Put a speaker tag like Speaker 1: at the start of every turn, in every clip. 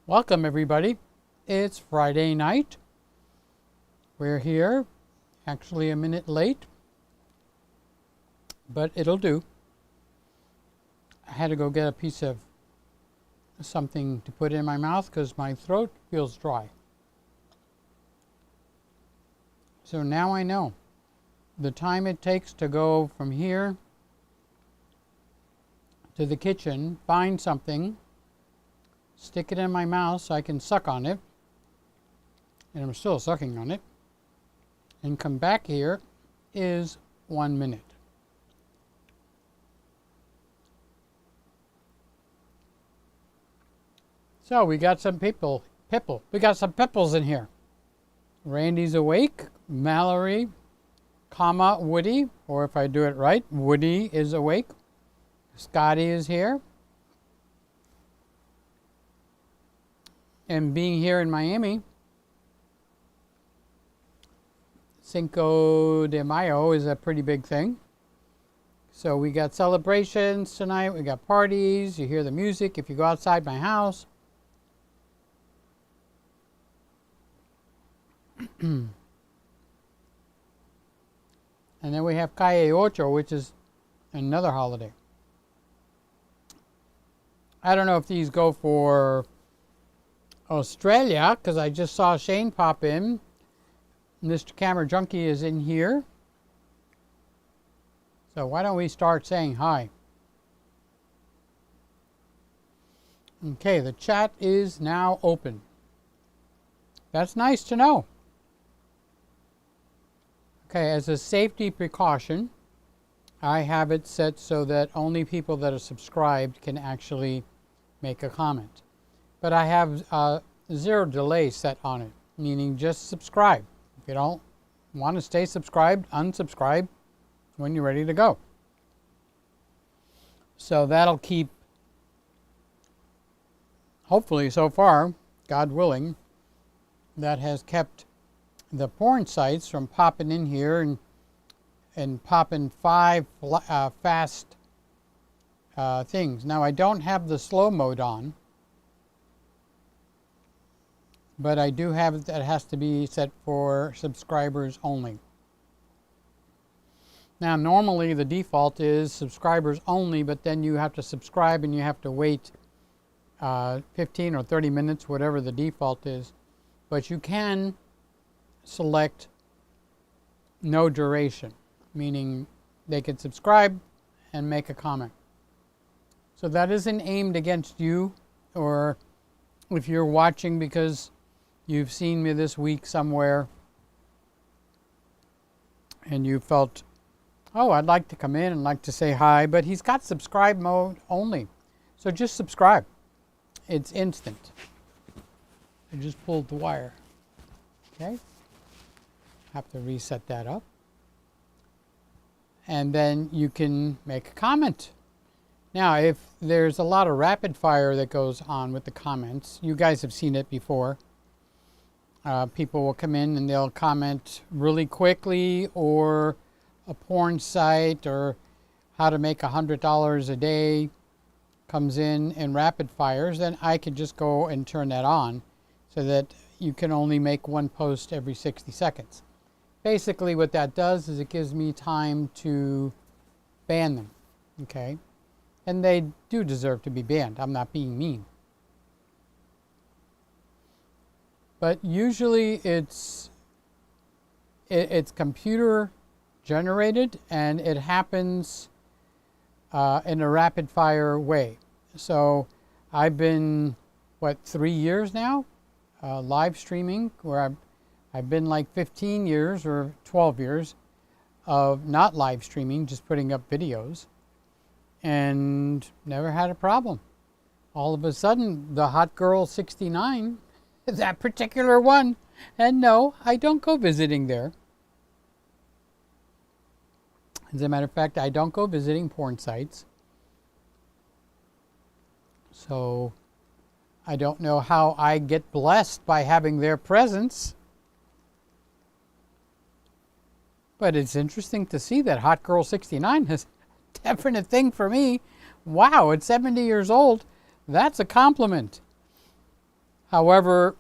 Speaker 1: Welcome everybody. It's Friday night. We're here, actually a minute late, but it'll do. I had to go get a piece of something to put in my mouth because my throat feels dry. So now I know the time it takes to go from here to the kitchen, find something, stick it in my mouth so I can suck on it, and I'm still sucking on it, and come back here is 1 minute. So we got some we got some pipples in here. Randy's awake, Mallory, comma, Woody, or if I do it right, Woody is awake. Scotty is here. And being here in Miami, Cinco de Mayo is a pretty big thing. So we got celebrations tonight, we got parties, you hear the music if you go outside my house. And then we have Calle Ocho, which is another holiday. I don't know if these go for Australia, because I just saw Shane pop in. Mr. Camera Junkie is in here. So why don't we start saying hi? Okay, the chat is now open. That's nice to know. Okay, as a safety precaution, I have it set so that only people that are subscribed can actually make a comment. But I have 0 delay set on it, meaning just subscribe. If you don't want to stay subscribed, unsubscribe when you're ready to go. So that'll keep, hopefully so far, God willing, that has kept the porn sites from popping in here and popping 5 fast things. Now I don't have the slow mode on, but I do have it that has to be set for subscribers only. Now normally the default is subscribers only, but then you have to subscribe and you have to wait 15 or 30 minutes, whatever the default is. But you can select no duration, meaning they can subscribe and make a comment. So that isn't aimed against you, or if you're watching because you've seen me this week somewhere and you felt, oh, I'd like to come in and like to say hi, but he's got subscribe mode only. So just subscribe. It's instant. I just pulled the wire. Okay. Have to reset that up. And then you can make a comment. Now, if there's a lot of rapid fire that goes on with the comments, you guys have seen it before. People will come in and they'll comment really quickly, or a porn site, or how to make $100 a day comes in rapid fires, then I can just go and turn that on so that you can only make one post every 60 seconds. Basically what that does is it gives me time to ban them, okay? And they do deserve to be banned. I'm not being mean. But usually it's computer generated, and it happens in a rapid fire way. So I've been, 3 years now live streaming, where I've been like 15 years or 12 years of not live streaming, just putting up videos, and never had a problem. All of a sudden, the Hot Girl 69, that particular one, and no, I don't go visiting there. As a matter of fact, I don't go visiting porn sites. So I don't know how I get blessed by having their presence. But it's interesting to see that Hot Girl 69 is a definite thing for me. Wow, at 70 years old, that's a compliment. However,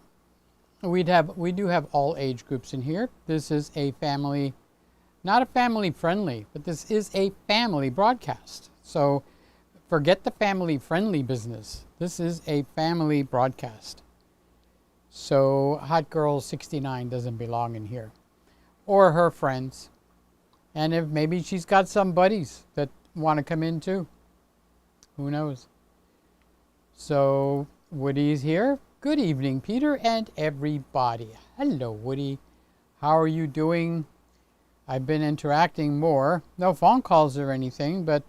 Speaker 1: we do have all age groups in here. This is a family, not a family friendly, but this is a family broadcast. So forget the family friendly business. This is a family broadcast. So Hot Girl 69 doesn't belong in here, or her friends. And if maybe she's got some buddies that want to come in too. Who knows? So Woody's here. Good evening, Peter and everybody. Hello, Woody. How are you doing? I've been interacting more. No phone calls or anything, but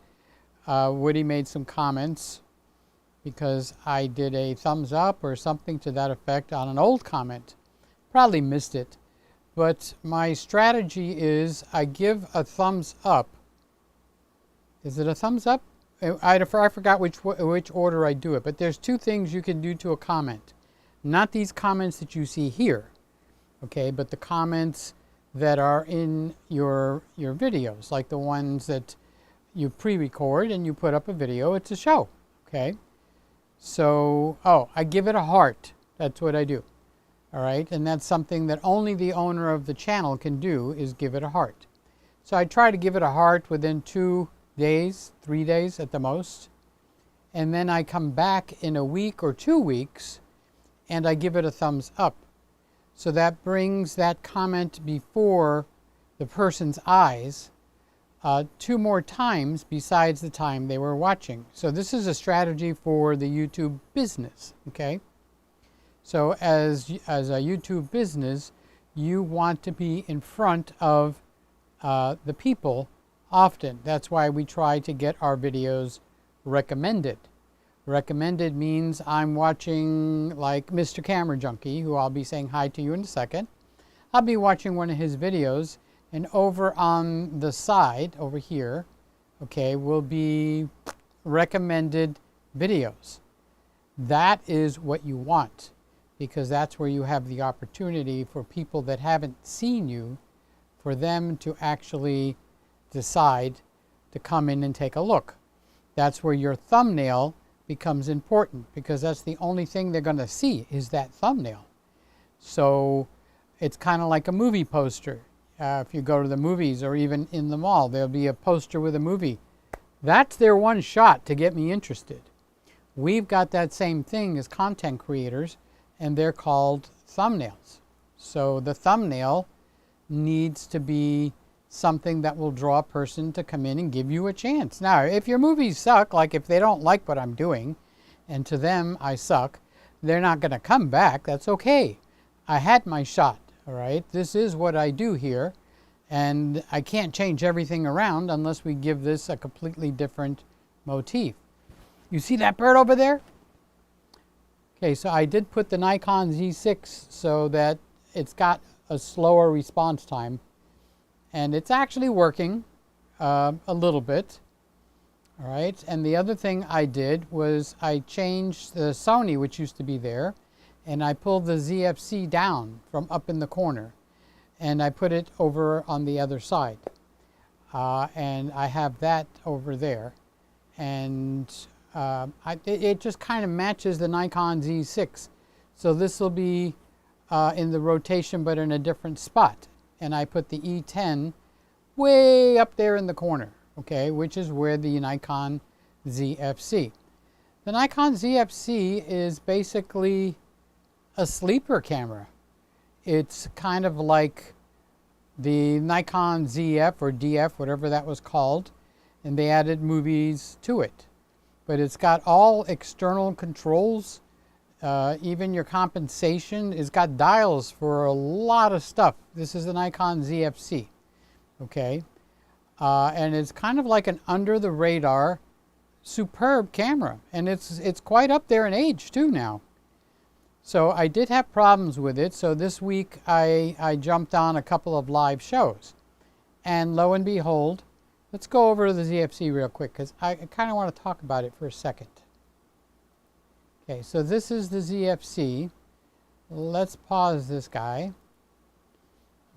Speaker 1: Woody made some comments because I did a thumbs up or something to that effect on an old comment. Probably missed it. But my strategy is I give a thumbs up. Is it a thumbs up? I forgot which order I do it, but there's two things you can do to a comment. Not these comments that you see here, okay, but the comments that are in your videos, like the ones that you pre-record and you put up a video. It's a show, okay? So, I give it a heart. That's what I do. All right, and that's something that only the owner of the channel can do, is give it a heart. So I try to give it a heart within 2 days, 3 days at the most. And then I come back in a week or 2 weeks and I give it a thumbs up. So that brings that comment before the person's eyes 2 more times besides the time they were watching. So this is a strategy for the YouTube business, okay? So as a YouTube business, you want to be in front of the people often. That's why we try to get our videos recommended. Recommended means I'm watching, like Mr. Camera Junkie, who I'll be saying hi to you in a second. I'll be watching one of his videos, and over on the side, over here, okay, will be recommended videos. That is what you want, because that's where you have the opportunity for people that haven't seen you, for them to actually decide to come in and take a look. That's where your thumbnail becomes important, because that's the only thing they're going to see is that thumbnail. So it's kind of like a movie poster. If you go to the movies or even in the mall, there'll be a poster with a movie. That's their one shot to get me interested. We've got that same thing as content creators, and they're called thumbnails. So the thumbnail needs to be something that will draw a person to come in and give you a chance. Now, if your movies suck, like if they don't like what I'm doing, and to them I suck, they're not going to come back. That's okay. I had my shot, all right? This is what I do here, and I can't change everything around unless we give this a completely different motif. You see that bird over there? Okay, so I did put the Nikon Z6 so that it's got a slower response time, and it's actually working a little bit. All right, and the other thing I did was I changed the Sony, which used to be there, and I pulled the ZFC down from up in the corner, and I put it over on the other side. And I have that over there, and it just kind of matches the Nikon Z6. So this will be in the rotation, but in a different spot. And I put the E10 way up there in the corner, okay, which is where the Nikon ZFC. The Nikon ZFC is basically a sleeper camera. It's kind of like the Nikon ZF or DF, whatever that was called, and they added movies to it. But it's got all external controls. Even your compensation. It's got dials for a lot of stuff. This is the Nikon ZFC, okay? And it's kind of like an under-the-radar, superb camera. And it's quite up there in age, too, now. So I did have problems with it. So this week, I jumped on a couple of live shows. And lo and behold, let's go over to the ZFC real quick, because I kind of want to talk about it for a second. Okay, so this is the ZFC. Let's pause this guy.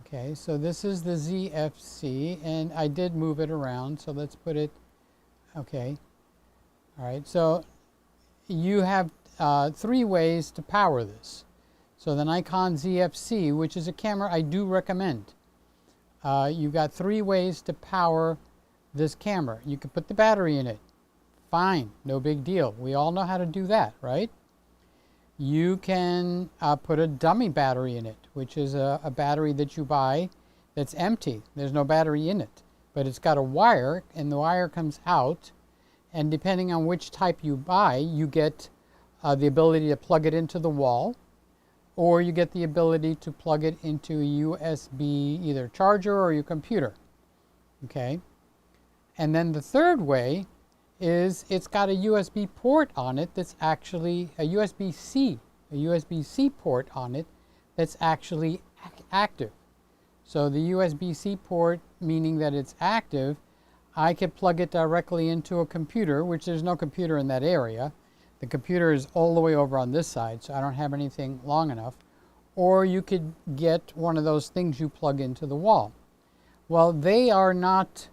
Speaker 1: Okay, so this is the ZFC, and I did move it around, so let's put it, okay. All right, so you have three ways to power this. So the Nikon ZFC, which is a camera I do recommend, you got three ways to power this camera. You can put the battery in it. Fine, no big deal. We all know how to do that, right? You can put a dummy battery in it, which is a battery that you buy that's empty. There's no battery in it, but it's got a wire, and the wire comes out, and depending on which type you buy, you get the ability to plug it into the wall, or you get the ability to plug it into a USB either charger or your computer. Okay? And then the third way is it's got a USB port on it that's actually a USB-C port on it that's actually active. So the USB-C port, meaning that it's active, I could plug it directly into a computer, which there's no computer in that area. The computer is all the way over on this side, so I don't have anything long enough. Or you could get one of those things you plug into the wall. Well, they are not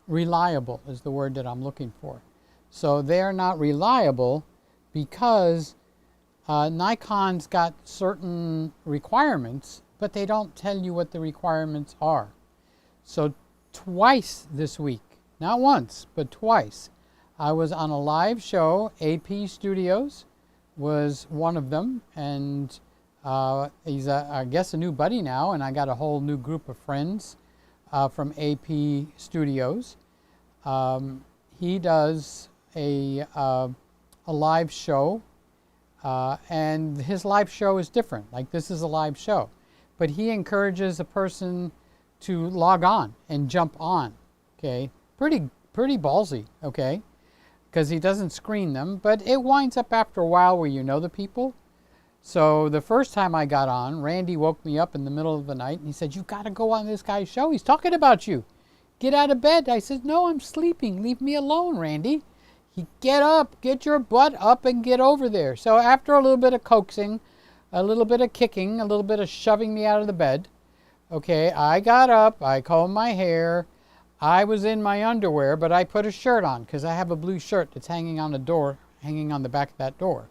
Speaker 1: reliable, is the word that I'm looking for. So they are not reliable because Nikon's got certain requirements, but they don't tell you what the requirements are. So twice this week, not once, but twice, I was on a live show. AP Studios was one of them, and he's, I guess, a new buddy now, and I got a whole new group of friends from AP Studios. He does a live show, and his live show is different. Like, this is a live show, but he encourages a person to log on and jump on. Okay, pretty ballsy. Okay. Because he doesn't screen them, but it winds up after a while where you know the people. So the first time I got on, Randy woke me up in the middle of the night and he said, "You've got to go on this guy's show. He's talking about you. Get out of bed." I said, "No, I'm sleeping. Leave me alone, Randy." He, "Get up, get your butt up and get over there." So after a little bit of coaxing, a little bit of kicking, a little bit of shoving me out of the bed, okay, I got up, I combed my hair. I was in my underwear, but I put a shirt on because I have a blue shirt that's hanging on the door, hanging on the back of that door.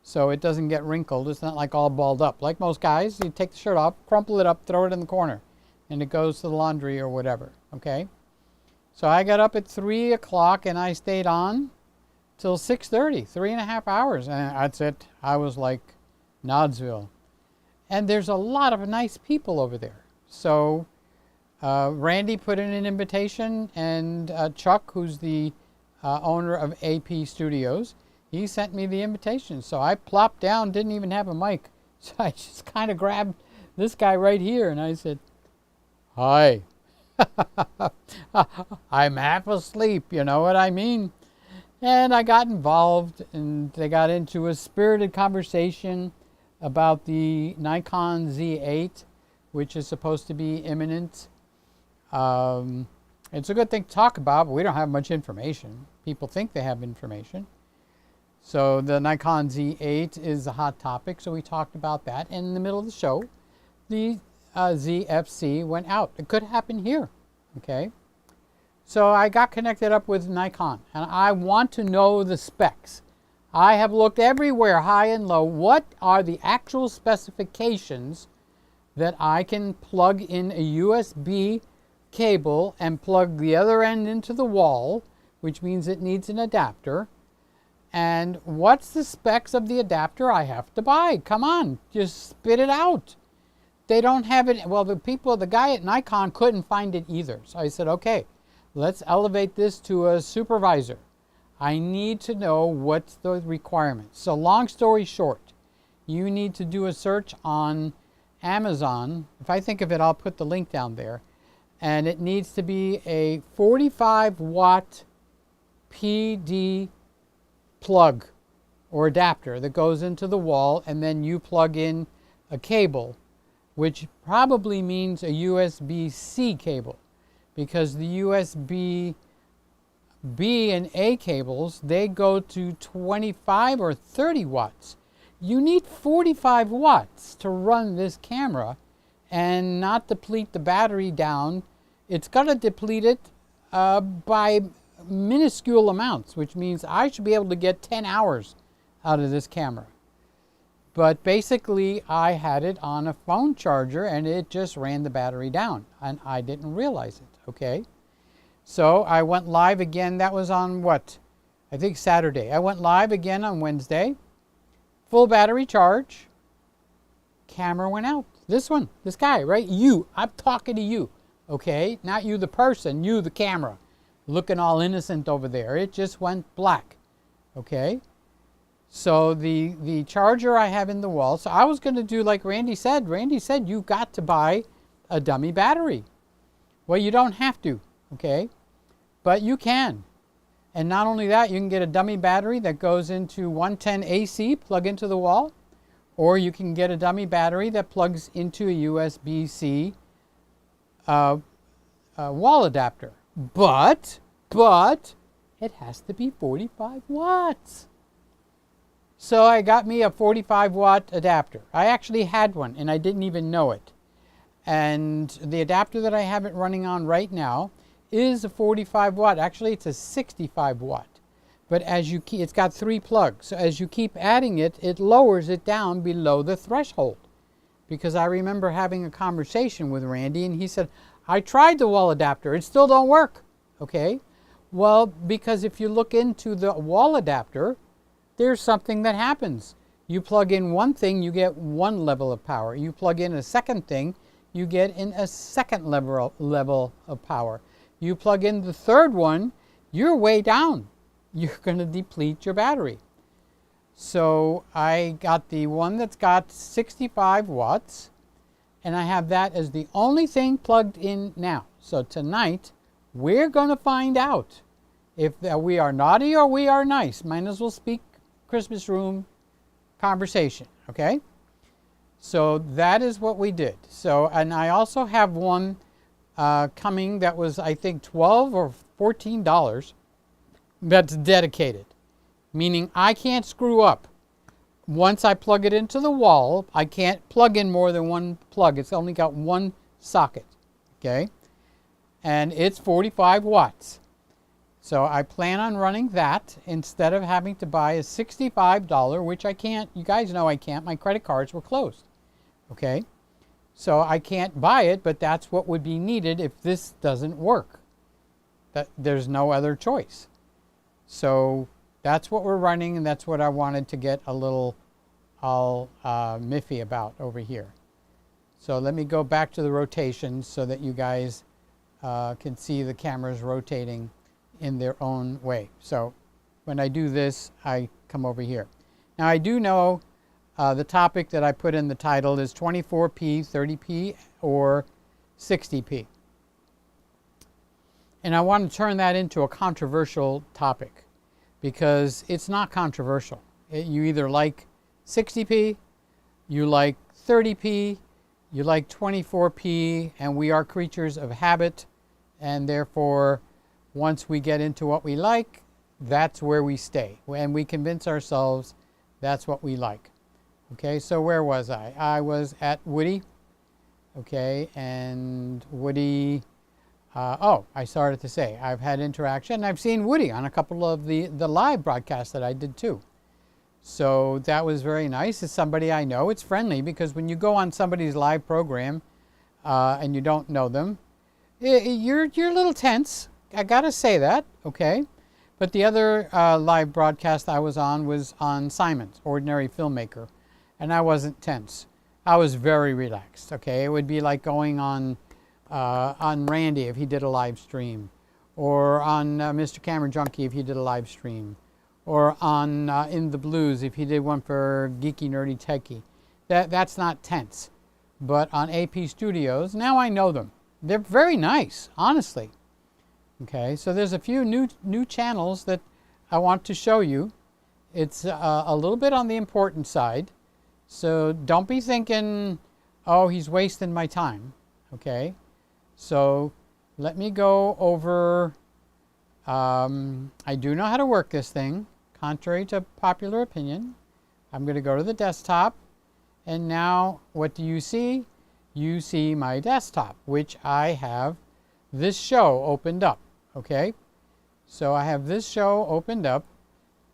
Speaker 1: So it doesn't get wrinkled. It's not like all balled up. Like most guys, you take the shirt off, crumple it up, throw it in the corner, and it goes to the laundry or whatever, okay? So I got up at 3 o'clock and I stayed on till 6:30, 3.5 hours. And that's it. I was like Nodsville. And there's a lot of nice people over there. So Randy put in an invitation, and Chuck, who's the owner of AP Studios, he sent me the invitation. So I plopped down, didn't even have a mic. So I just kind of grabbed this guy right here and I said, "Hi." I'm half asleep, you know what I mean? And I got involved, and they got into a spirited conversation about the Nikon Z8, which is supposed to be imminent. It's a good thing to talk about, but we don't have much information. People think they have information. So the Nikon Z8 is a hot topic, so we talked about that. And in the middle of the show, the ZFC went out. It could happen here, okay? So I got connected up with Nikon, and I want to know the specs. I have looked everywhere, high and low. What are the actual specifications that I can plug in a USB cable and plug the other end into the wall, which means it needs an adapter? And what's the specs of the adapter I have to buy? Come on, just spit it out. They don't have it. Well, the guy at Nikon couldn't find it either. So I said, okay, let's elevate this to a supervisor. I need to know what's the requirements. So long story short, you need to do a search on Amazon. If I think of it, I'll put the link down there. And it needs to be a 45-watt PD plug or adapter that goes into the wall, and then you plug in a cable, which probably means a USB-C cable, because the USB B and A cables, they go to 25 or 30 watts. You need 45 watts to run this camera and not deplete the battery down. It's going to deplete it by minuscule amounts, which means I should be able to get 10 hours out of this camera. But basically, I had it on a phone charger and it just ran the battery down, and I didn't realize it, okay? So I went live again. That was on what? I think Saturday. I went live again on Wednesday. Full battery charge. Camera went out. This one, this guy, right? You. I'm talking to you, okay? Not you, the person, you, the camera. Looking all innocent over there. It just went black, okay? So the charger I have in the wall. So I was going to do like Randy said. Randy said you got to buy a dummy battery. Well, you don't have to, okay? But you can. And not only that, you can get a dummy battery that goes into 110 AC, plug into the wall, or you can get a dummy battery that plugs into a USB-C wall adapter. But it has to be 45 watts. So I got me a 45 watt adapter. I actually had one and I didn't even know it. And the adapter that I have it running on right now is a 45 watt. Actually, it's a 65 watt. But as you keep, it's got 3 plugs. So as you keep adding it, it lowers it down below the threshold. Because I remember having a conversation with Randy and he said, I tried the wall adapter, it still don't work. Okay? Well, because if you look into the wall adapter, there's something that happens. You plug in one thing, you get one level of power. You plug in a second thing, you get in a second level of power. You plug in the third one, you're way down. You're going to deplete your battery. So I got the one that's got 65 watts, and I have that as the only thing plugged in now. So tonight, we're going to find out if we are naughty or we are nice. Might as well speak Christmas room conversation, okay? So that is what we did. So, and I also have one coming that was, I think, $12 or $14 that's dedicated, meaning I can't screw up. Once I plug it into the wall, I can't plug in more than one plug. It's only got one socket, okay? And it's 45 watts. So I plan on running that instead of having to buy a $65, which I can't. You guys know I can't. My credit cards were closed. Okay? So I can't buy it, but that's what would be needed if this doesn't work. There's no other choice. So that's what we're running, and that's what I wanted to get a little all miffy about over here. So let me go back to the rotation so that you guys can see the cameras rotating in their own way. So when I do this, I come over here. Now I do know the topic that I put in the title is 24p, 30p, or 60p. And I want to turn that into a controversial topic because it's not controversial. You either like 60p, you like 30p, you like 24p, and we are creatures of habit, and therefore once we get into what we like, that's where we stay. And we convince ourselves that's what we like. Okay, so where was I? I was at Woody. Okay, and Woody, I started to say, I've had interaction. I've seen Woody on a couple of the live broadcasts that I did too. So that was very nice. It's somebody I know. It's friendly because when you go on somebody's live program and you don't know them, you're a little tense. I gotta say that, okay? But the other live broadcast I was on Simon's, Ordinary Filmmaker, and I wasn't tense. I was very relaxed, okay? It would be like going on Randy if he did a live stream, or on Mr. Camera Junkie if he did a live stream, or on In the Blues if he did one for Geeky Nerdy Techie. That's not tense. But on AP Studios, now I know them. They're very nice, honestly. Okay, so there's a few new channels that I want to show you. It's a little bit on the important side, so don't be thinking, oh, he's wasting my time. Okay, so let me go over. I do know how to work this thing, contrary to popular opinion. I'm going to go to the desktop, and now what do you see? You see my desktop, which I have this show opened up. Okay, So I have this show opened up.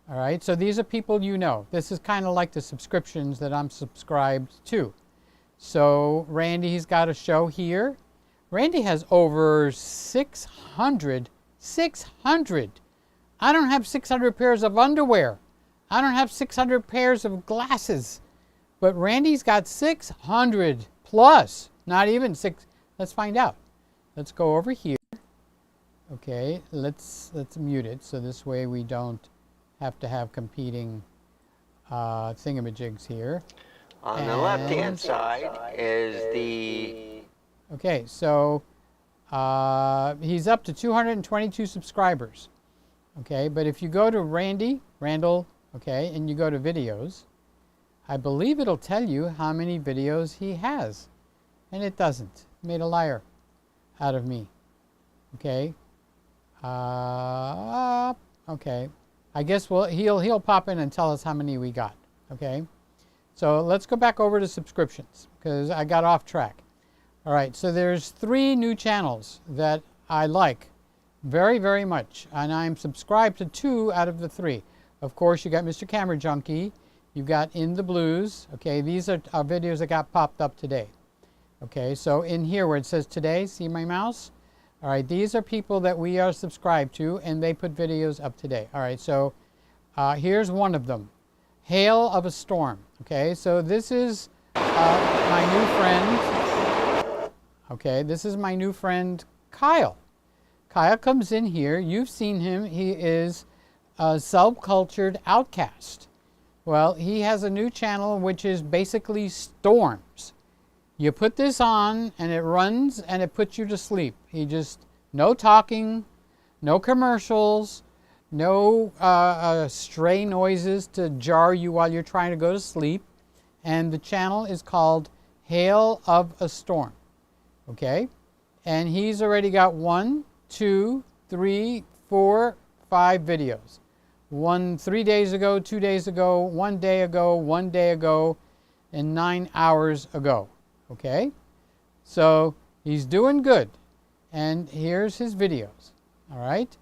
Speaker 1: All right, so these are people you know. This is kind of like the subscriptions that I'm subscribed to. So Randy's got a show here. Randy has over 600. I don't have 600 pairs of underwear. I don't have 600 pairs of glasses. But Randy's got 600 plus, not even 6. Let's find out. Let's go over here. Okay, let's mute it so this way we don't have to have competing thingamajigs here.
Speaker 2: On the left-hand side is the...
Speaker 1: Okay, so he's up to 222 subscribers. Okay, but if you go to Randall, okay, and you go to videos, I believe it'll tell you how many videos he has. And it doesn't. It made a liar out of me. Okay. Okay. I guess he'll pop in and tell us how many we got. Okay. So let's go back over to subscriptions because I got off track. All right. So there's 3 new channels that I like very, very much, and I'm subscribed to 2 out of the 3. Of course, you got Mr. Camera Junkie. You've got In the Blues. Okay. These are videos that got popped up today. Okay. So in here where it says today, see my mouse? All right, these are people that we are subscribed to, and they put videos up today. All right, so here's one of them, Hail of a Storm. Okay, so this is my new friend. Okay, this is my new friend, Kyle. Kyle comes in here. You've seen him. He is a subcultured outcast. Well, he has a new channel, which is basically storms. You put this on and it runs and it puts you to sleep. He just, no talking, no commercials, no stray noises to jar you while you're trying to go to sleep. And the channel is called Hail of a Storm. Okay? And he's already got 1, 2, 3, 4, 5 videos. 1 3 days ago, 2 days ago, 1 day ago, 1 day ago, and 9 hours ago. Okay, so he's doing good, and here's his videos. All right,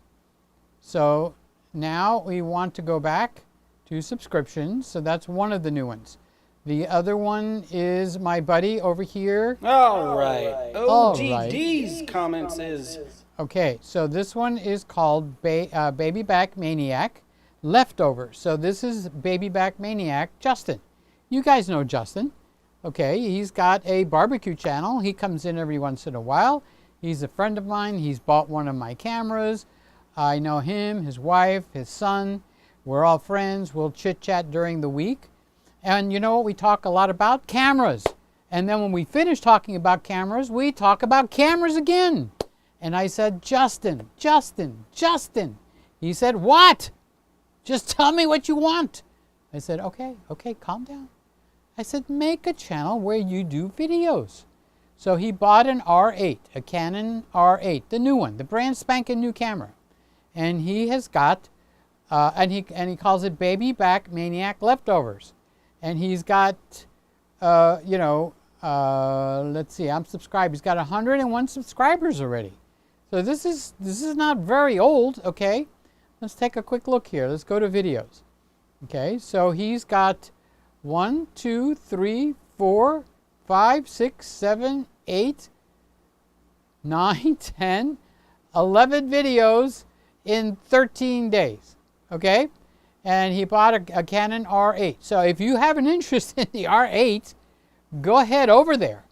Speaker 1: so now we want to go back to subscriptions, so that's one of the new ones. The other one is my buddy over here.
Speaker 3: All right. OGD's comments is...
Speaker 1: Okay, so this one is called Baby Back Maniac Leftovers. So this is Baby Back Maniac Justin. You guys know Justin. Okay, he's got a barbecue channel. He comes in every once in a while. He's a friend of mine. He's bought one of my cameras. I know him, his wife, his son. We're all friends. We'll chit-chat during the week. And you know what we talk a lot about? Cameras. And then when we finish talking about cameras, we talk about cameras again. And I said, Justin. He said, what? Just tell me what you want. I said, okay, calm down. I said, make a channel where you do videos. So he bought an R8, a Canon R8, the new one, the brand spanking new camera. And he has got, and he calls it Baby Back Maniac Leftovers. And he's got, let's see, I'm subscribed. He's got 101 subscribers already. So this is not very old, okay? Let's take a quick look here. Let's go to videos. Okay, so he's got 1, 2, 3, 4, 5, 6, 7, 8, 9, 10, 11 videos in 13 days. Okay? And he bought a Canon R8. So if you have an interest in the R8, go ahead over there.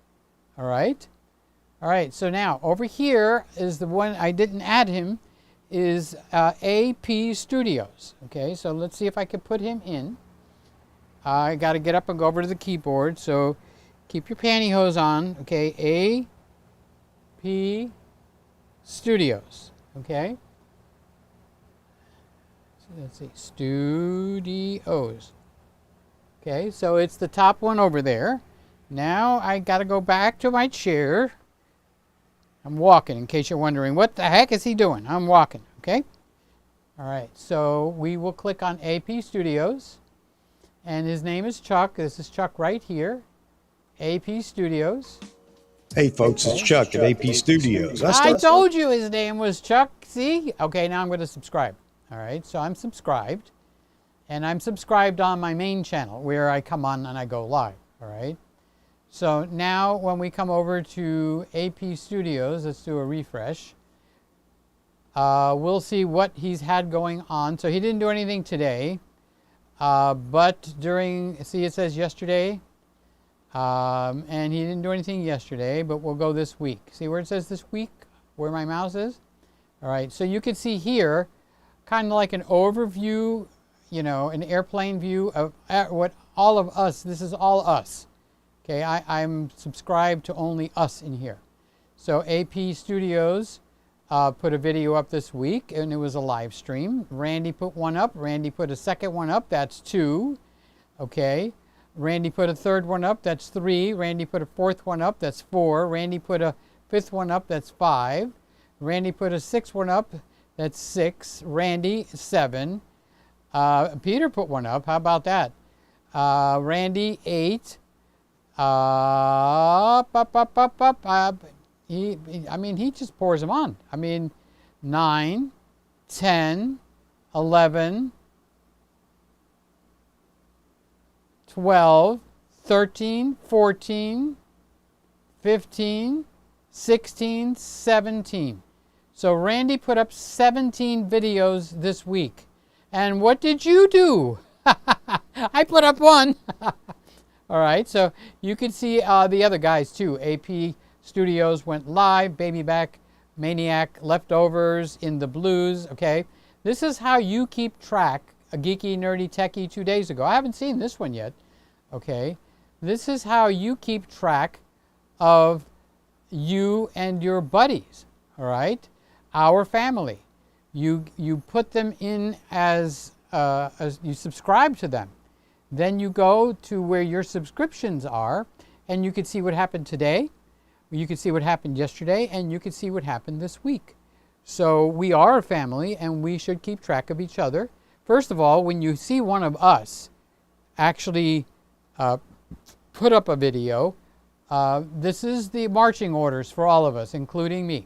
Speaker 1: All right? All right, so now over here is the one I didn't add him, is AP Studios. Okay, so let's see if I can put him in. I got to get up and go over to the keyboard, so keep your pantyhose on. Okay, AP Studios. Okay, so let's see, Studios. Okay, so it's the top one over there. Now I got to go back to my chair. I'm walking, in case you're wondering, what the heck is he doing? I'm walking, okay? All right, so we will click on AP Studios. And his name is Chuck. This is Chuck right here. AP Studios.
Speaker 4: Hey folks, it's Chuck at AP Studios.
Speaker 1: I told you his name was Chuck. See? Okay, now I'm going to subscribe. All right, so I'm subscribed. And I'm subscribed on my main channel where I come on and I go live. All right. So now when we come over to AP Studios, let's do a refresh. We'll see what he's had going on. So he didn't do anything today. But during, see it says yesterday. And he didn't do anything yesterday, but we'll go this week. See where it says this week, where my mouse is? All right, so you can see here, kind of like an overview, you know, an airplane view of what all of us, this is all us. Okay, I'm subscribed to only us in here. So AP Studios put a video up this week, and it was a live stream. Randy put one up. Randy put a second one up. That's 2. Okay. Randy put a third one up. That's 3. Randy put a fourth one up. That's 4. Randy put a fifth one up. That's 5. Randy put a sixth one up. That's 6. Randy, 7. Peter put one up. How about that? Randy, 8. I mean, he just pours them on. I mean, 9, 10, 11, 12, 13, 14, 15, 16, 17. So Randy put up 17 videos this week. And what did you do? I put up 1. All right, so you can see the other guys too. AP Studios went live, Baby Back, Maniac, Leftovers, In the Blues, okay? This is how you keep track, a geeky, nerdy, techie 2 days ago. I haven't seen this one yet, okay? This is how you keep track of you and your buddies, all right? Our family. You put them in as you subscribe to them. Then you go to where your subscriptions are, and you can see what happened today, you can see what happened yesterday, and you can see what happened this week. So we are a family, and we should keep track of each other. First of all, when you see one of us actually put up a video, this is the marching orders for all of us, including me.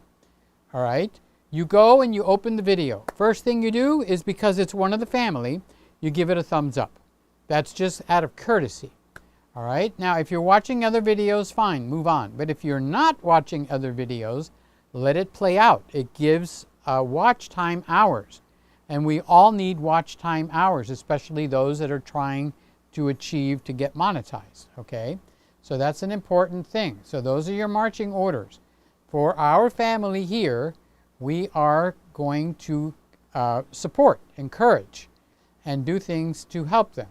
Speaker 1: All right? You go and you open the video. First thing you do is, because it's one of the family, you give it a thumbs up. That's just out of courtesy. All right? Now, if you're watching other videos, fine, move on. But if you're not watching other videos, let it play out. It gives watch time hours. And we all need watch time hours, especially those that are trying to achieve to get monetized. Okay? So that's an important thing. So those are your marching orders. For our family here, we are going to support, encourage, and do things to help them.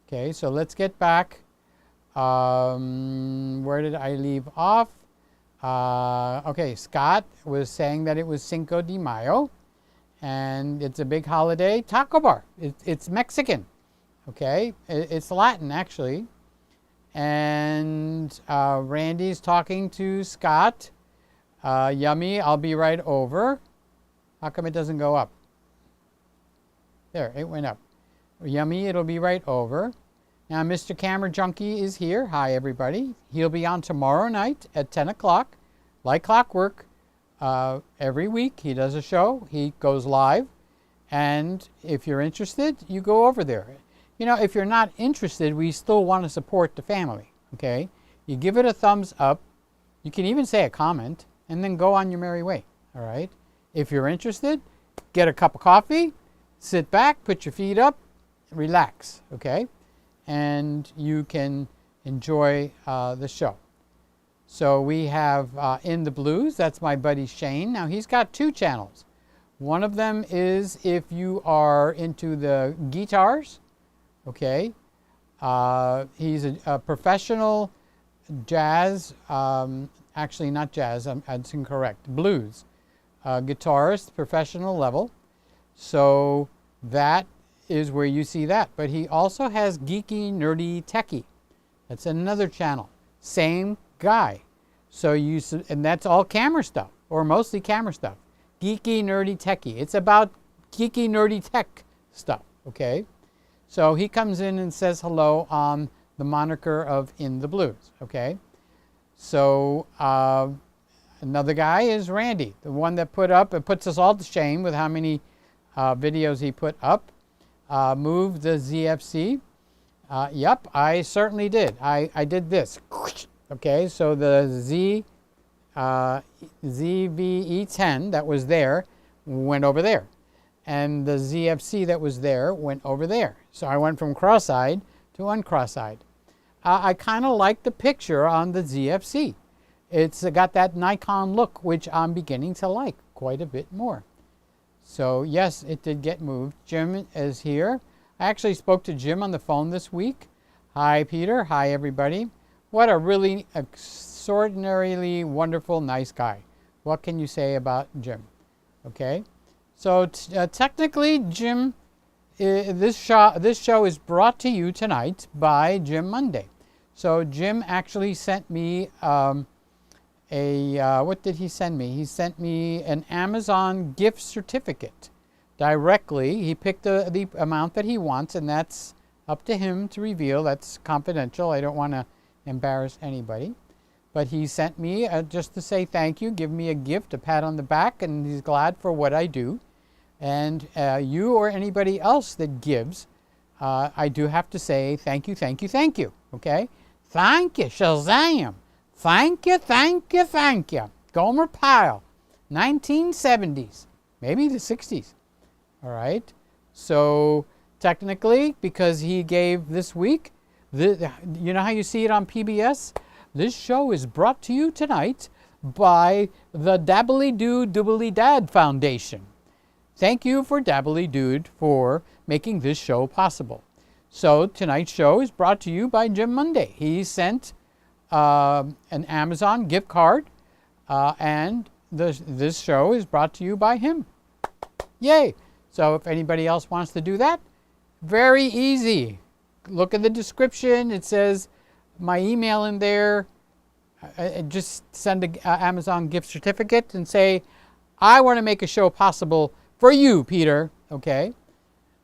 Speaker 1: Okay, so let's get back. Where did I leave off? Okay, Scott was saying that it was Cinco de Mayo, and it's a big holiday. Taco bar. It's Mexican. Okay, it's Latin actually. And Randy's talking to Scott. Yummy, I'll be right over. How come it doesn't go up? There, it went up. Yummy, it'll be right over. Now, Mr. Camera Junkie is here. Hi, everybody. He'll be on tomorrow night at 10 o'clock, like clockwork. Every week he does a show. He goes live. And if you're interested, you go over there. You know, if you're not interested, we still want to support the family, okay? You give it a thumbs up. You can even say a comment, and then go on your merry way, all right? If you're interested, get a cup of coffee, sit back, put your feet up, relax, okay? And you can enjoy the show. So we have In the Blues. That's my buddy Shane. Now, he's got 2 channels. One of them is if you are into the guitars, okay? He's a professional jazz, actually not jazz, that's incorrect, blues guitarist, professional level. So that is where you see that. But he also has Geeky Nerdy Techie. That's another channel. Same guy. So and that's all camera stuff, or mostly camera stuff. Geeky Nerdy Techie. It's about geeky nerdy tech stuff, okay? So he comes in and says hello on the moniker of In the Blues, okay? So another guy is Randy, the one that put up, it puts us all to shame with how many videos he put up. Move the ZFC. Yep, I certainly did. I did this. Okay, so the ZVE10 that was there went over there. And the ZFC that was there went over there. So I went from cross-eyed to uncross-eyed. I kind of like the picture on the ZFC. It's got that Nikon look, which I'm beginning to like quite a bit more. So yes, it did get moved. Jim is here. I actually spoke to Jim on the phone this week. Hi, Peter. Hi, everybody. What a really extraordinarily wonderful, nice guy. What can you say about Jim? Okay. So technically, Jim, this show is brought to you tonight by Jim Monday. So Jim actually sent me what did he send me? He sent me an Amazon gift certificate directly. He picked the amount that he wants, and that's up to him to reveal. That's confidential. I don't want to embarrass anybody. But he sent me just to say thank you, give me a gift, a pat on the back, and he's glad for what I do. And you or anybody else that gives, I do have to say thank you, thank you, thank you. Okay? Thank you, Shazam. Thank you, thank you, thank you. Gomer Pyle, 1970s, maybe the 60s. All right? So technically, because he gave this week, you know how you see it on PBS? This show is brought to you tonight by the Dabbly Doo Doobly Dad Foundation. Thank you for Dabbly Dude for making this show possible. So tonight's show is brought to you by Jim Monday. He sent an Amazon gift card, and this show is brought to you by him. Yay! So if anybody else wants to do that, very easy. Look at the description. It says my email in there. Just send an Amazon gift certificate and say, I want to make a show possible for you, Peter. Okay?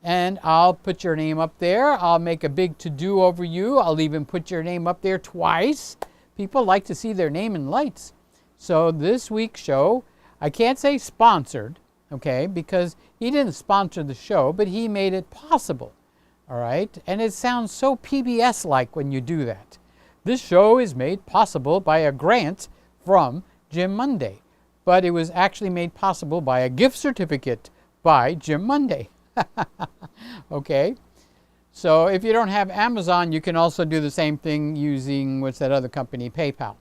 Speaker 1: And I'll put your name up there. I'll make a big to-do over you. I'll even put your name up there twice. People like to see their name in lights. So this week's show, I can't say sponsored, okay, because he didn't sponsor the show, but he made it possible. All right? And it sounds so PBS-like when you do that. This show is made possible by a grant from Jim Monday, but it was actually made possible by a gift certificate by Jim Monday. Okay? So if you don't have Amazon, you can also do the same thing using, what's that other company, PayPal.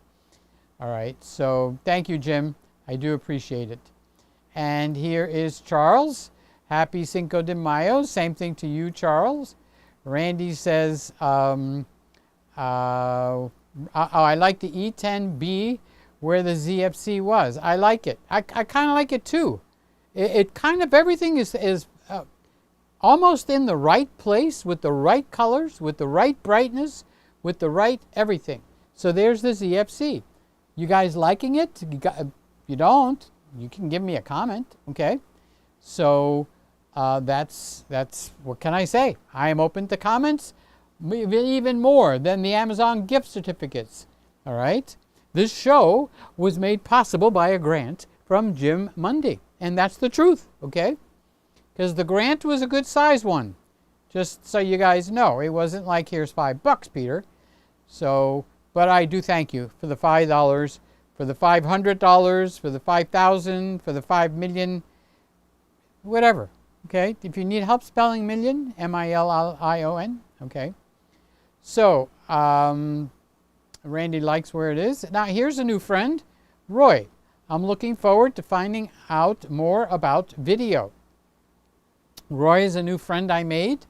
Speaker 1: All right, so thank you, Jim. I do appreciate it. And here is Charles. Happy Cinco de Mayo. Same thing to you, Charles. Randy says, I like the E10B where the ZFC was. I like it. I kind of like it too. It kind of, everything is almost in the right place with the right colors, with the right brightness, with the right everything. So there's the ZFC. You guys liking it? You don't, you can give me a comment, okay? So that's what can I say? I am open to comments, even more than the Amazon gift certificates. All right? This show was made possible by a grant from Jim Monday, and that's the truth, okay? Because the grant was a good size one, just so you guys know. It wasn't like, here's $5, Peter. So, but I do thank you for the $5, for the $500, for the $5,000, for the $5 million, whatever. Okay, if you need help spelling million, M-I-L-L-I-O-N. Okay, so Randy likes where it is. Now here's a new friend, Roy. I'm looking forward to finding out more about video. Roy is a new friend I made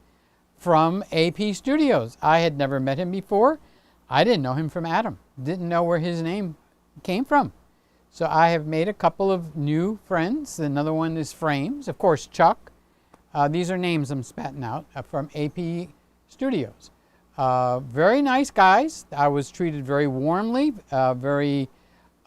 Speaker 1: from AP Studios. I had never met him before. I didn't know him from Adam. Didn't know where his name came from. So I have made a couple of new friends. Another one is Frames. Of course, Chuck. These are names I'm spatting out from AP Studios. Very nice guys. I was treated very warmly, very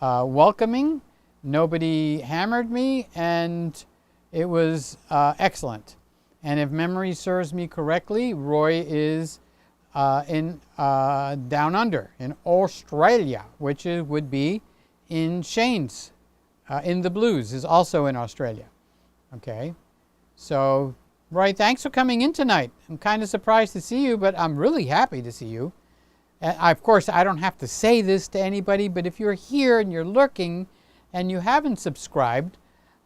Speaker 1: welcoming. Nobody hammered me, and it was excellent. And if memory serves me correctly, Roy is in down under in Australia, which would be in Shane's. In the Blues is also in Australia. Okay, so Roy, thanks for coming in tonight. I'm kind of surprised to see you, but I'm really happy to see you. And of course, I don't have to say this to anybody, but if you're here and you're lurking and you haven't subscribed,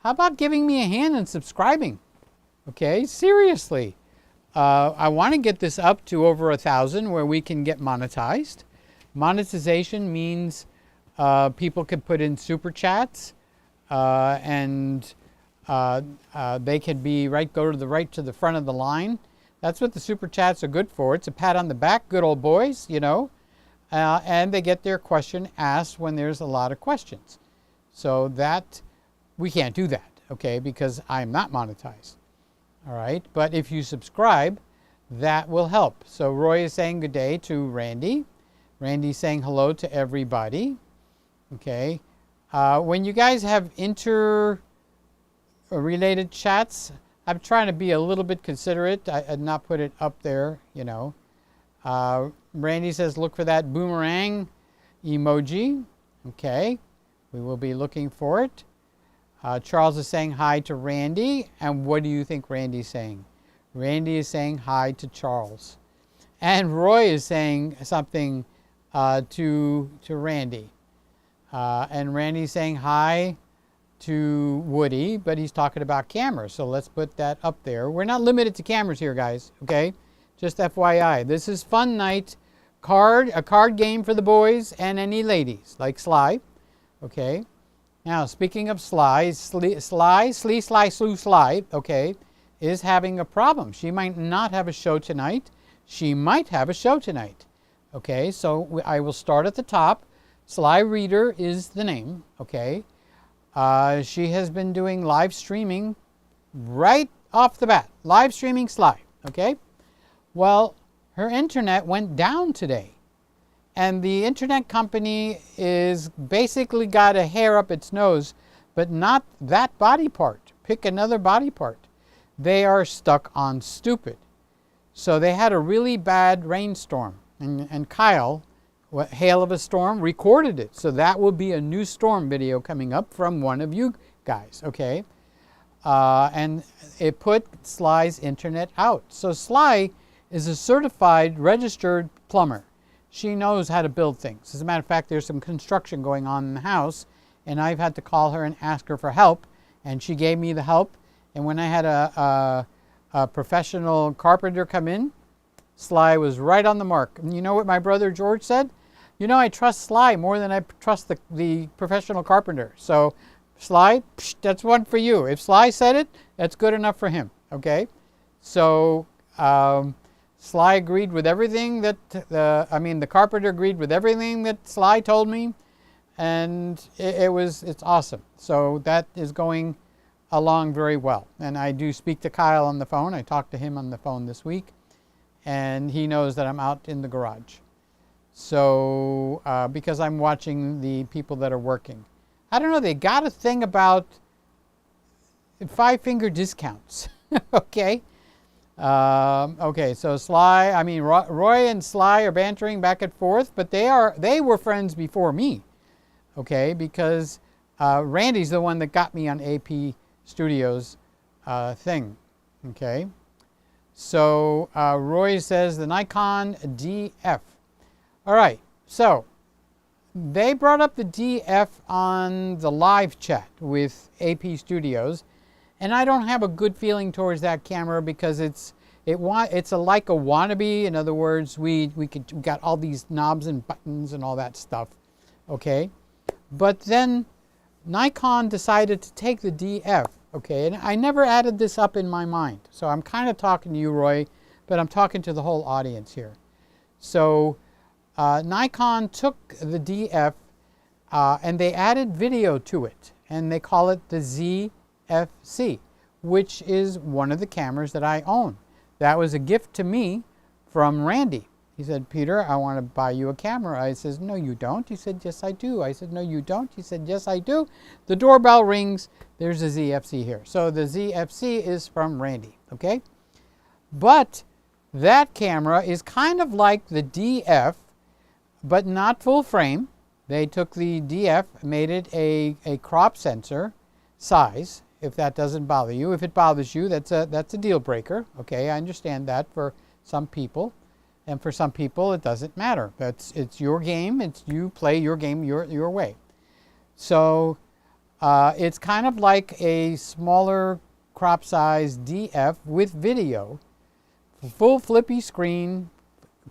Speaker 1: how about giving me a hand and subscribing? Okay, seriously. I want to get this up to over 1,000 where we can get monetized. Monetization means people can put in super chats and they could be go to the front of the line. That's what the super chats are good for. It's a pat on the back, good old boys, you know. And they get their question asked when there's a lot of questions. So that, we can't do that, okay, because I'm not monetized. All right, but if you subscribe, that will help. So Roy is saying good day to Randy. Randy's saying hello to everybody. Okay, when you guys have interrelated chats, I'm trying to be a little bit considerate. I'd not put it up there, you know. Randy says look for that boomerang emoji. Okay, we will be looking for it. Charles is saying hi to Randy. And what do you think Randy's saying? Randy is saying hi to Charles. And Roy is saying something to Randy. And Randy's saying hi to Woody, but he's talking about cameras. So let's put that up there. We're not limited to cameras here, guys. Okay? Just FYI. This is fun night. A card game for the boys and any ladies, like Sly. Okay? Now, speaking of Sly, okay, is having a problem. She might not have a show tonight. She might have a show tonight. Okay, so I will start at the top. Sly Reader is the name, okay. She has been doing live streaming right off the bat. Live streaming Sly, okay. Well, her internet went down today. And the internet company is basically got a hair up its nose, but not that body part. Pick another body part. They are stuck on stupid. So they had a really bad rainstorm. And Kyle, hail of a storm, recorded it. So that will be a new storm video coming up from one of you guys, okay? And it put Sly's internet out. So Sly is a certified registered plumber. She knows how to build things. As a matter of fact, there's some construction going on in the house, and I've had to call her and ask her for help, and she gave me the help. And when I had a professional carpenter come in, Sly was right on the mark. And you know what my brother George said? You know, I trust Sly more than I trust the professional carpenter. So Sly, that's one for you. If Sly said it, that's good enough for him, okay? So Sly agreed with everything that, the carpenter agreed with everything that Sly told me, and it's awesome. So that is going along very well. And I do speak to Kyle on the phone. I talked to him on the phone this week, and he knows that I'm out in the garage. So, because I'm watching the people that are working. I don't know, they got a thing about 5-finger discounts, okay? Okay, so Roy and Sly are bantering back and forth, but they were friends before me, okay? Because Randy's the one that got me on AP Studios thing, okay? So Roy says the Nikon DF. All right, so they brought up the DF on the live chat with AP Studios. And I don't have a good feeling towards that camera because it's like a wannabe. In other words, we got all these knobs and buttons and all that stuff, okay? But then Nikon decided to take the DF, okay? And I never added this up in my mind. So I'm kind of talking to you, Roy, but I'm talking to the whole audience here. So Nikon took the DF and they added video to it, and they call it the ZFC, which is one of the cameras that I own. That was a gift to me from Randy. He said, Peter, I want to buy you a camera. I said, no, you don't. He said, yes, I do. I said, no, you don't. He said, yes, I do. The doorbell rings. There's a ZFC here. So the ZFC is from Randy, okay? But That camera is kind of like the DF, but not full frame. They took the DF, made it a crop sensor size, if that doesn't bother you. If it bothers you, that's a deal breaker. Okay, I understand that for some people. And for some people, it doesn't matter. It's your game. You play your game your way. So it's kind of like a smaller crop size DF with video, full flippy screen,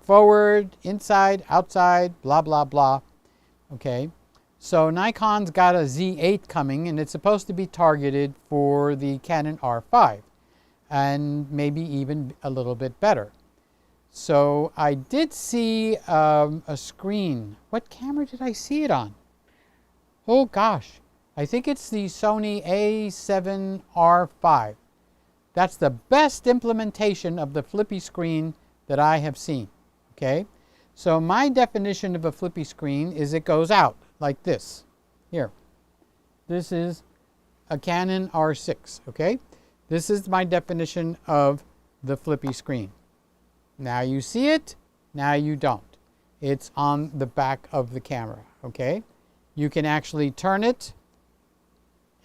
Speaker 1: forward, inside, outside, blah, blah, blah. Okay. So Nikon's got a Z8 coming, and it's supposed to be targeted for the Canon R5 and maybe even a little bit better. So I did see a screen. What camera did I see it on? Oh gosh, I think it's the Sony A7R5. That's the best implementation of the flippy screen that I have seen. Okay, so my definition of a flippy screen is it goes out like this. Here, this is a Canon R6. Okay, this is my definition of the flippy screen. Now you see it, now you don't. It's on the back of the camera, okay? You can actually turn it,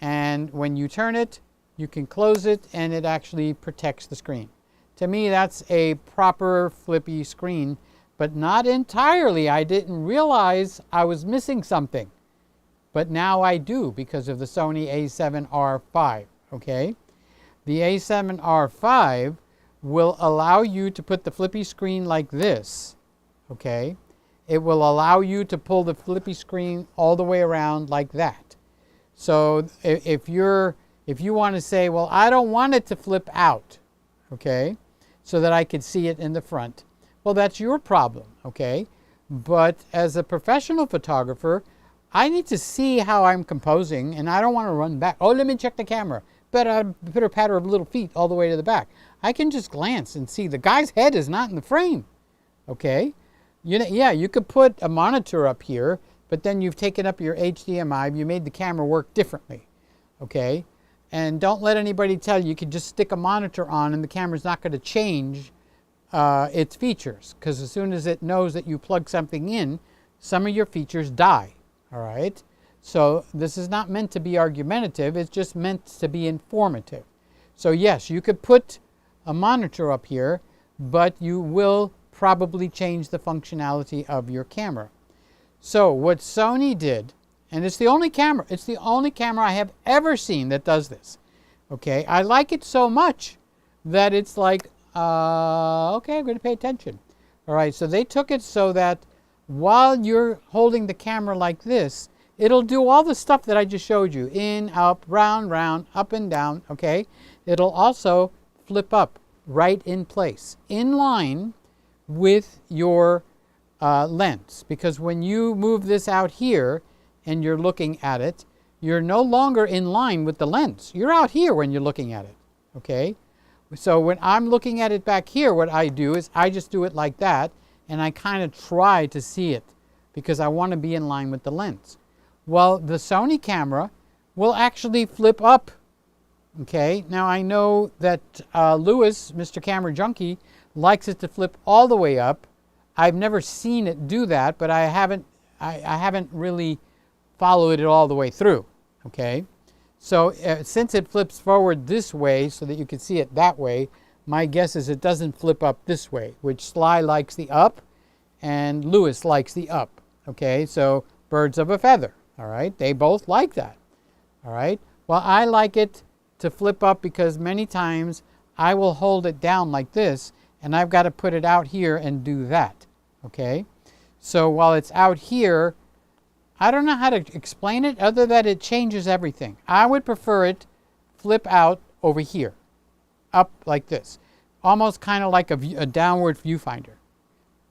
Speaker 1: and when you turn it, you can close it, and it actually protects the screen. To me, that's a proper flippy screen, but not entirely. I didn't realize I was missing something, but now I do because of the Sony A7R5, okay? The A7R5 will allow you to put the flippy screen like this, okay? It will allow you to pull the flippy screen all the way around like that. So if you want to say, well, I don't want it to flip out, okay, so that I could see it in the front, well, that's your problem, okay? But as a professional photographer, I need to see how I'm composing, and I don't want to run back. Oh, let me check the camera. Pitter patter of little feet all the way to the back. I can just glance and see the guy's head is not in the frame. Okay, yeah, you could put a monitor up here, but then you've taken up your HDMI. You made the camera work differently. Okay, and don't let anybody tell you you can just stick a monitor on and the camera's not going to change its features, because as soon as it knows that you plug something in, some of your features die. All right. So this is not meant to be argumentative, it's just meant to be informative. So yes, you could put a monitor up here, but you will probably change the functionality of your camera. So what Sony did, and it's the only camera I have ever seen that does this. Okay, I like it so much that it's like, okay, I'm going to pay attention. All right, so they took it so that while you're holding the camera like this, it'll do all the stuff that I just showed you. In, up, round, round, up and down, okay? It'll also flip up right in place, in line with your lens. Because when you move this out here and you're looking at it, you're no longer in line with the lens. You're out here when you're looking at it, okay? So when I'm looking at it back here, what I do is I just do it like that, and I kind of try to see it because I want to be in line with the lens. Well, the Sony camera will actually flip up. Okay, now I know that Lewis, Mr. Camera Junkie, likes it to flip all the way up. I've never seen it do that, but I haven't really followed it all the way through. Okay, so since it flips forward this way so that you can see it that way, my guess is it doesn't flip up this way, which Sly likes the up and Lewis likes the up. Okay, so birds of a feather. All right, they both like that. All right, well, I like it to flip up because many times I will hold it down like this and I've got to put it out here and do that. Okay, so while it's out here, I don't know how to explain it other than it changes everything. I would prefer it flip out over here, up like this, almost kind of like a downward viewfinder.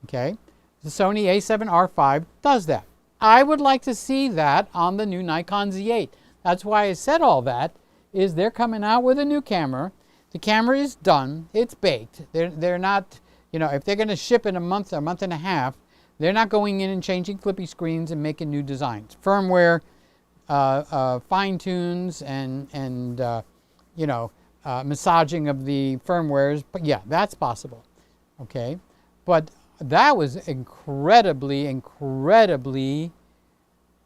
Speaker 1: Okay, the Sony A7R5 does that. I would like to see that on the new Nikon Z8. That's why I said all that, is they're coming out with a new camera. The camera is done. It's baked. They're not, if they're going to ship in a month and a half, they're not going in and changing flippy screens and making new designs. Firmware fine-tunes and massaging of the firmwares. But yeah, that's possible. okay? But that was incredibly, incredibly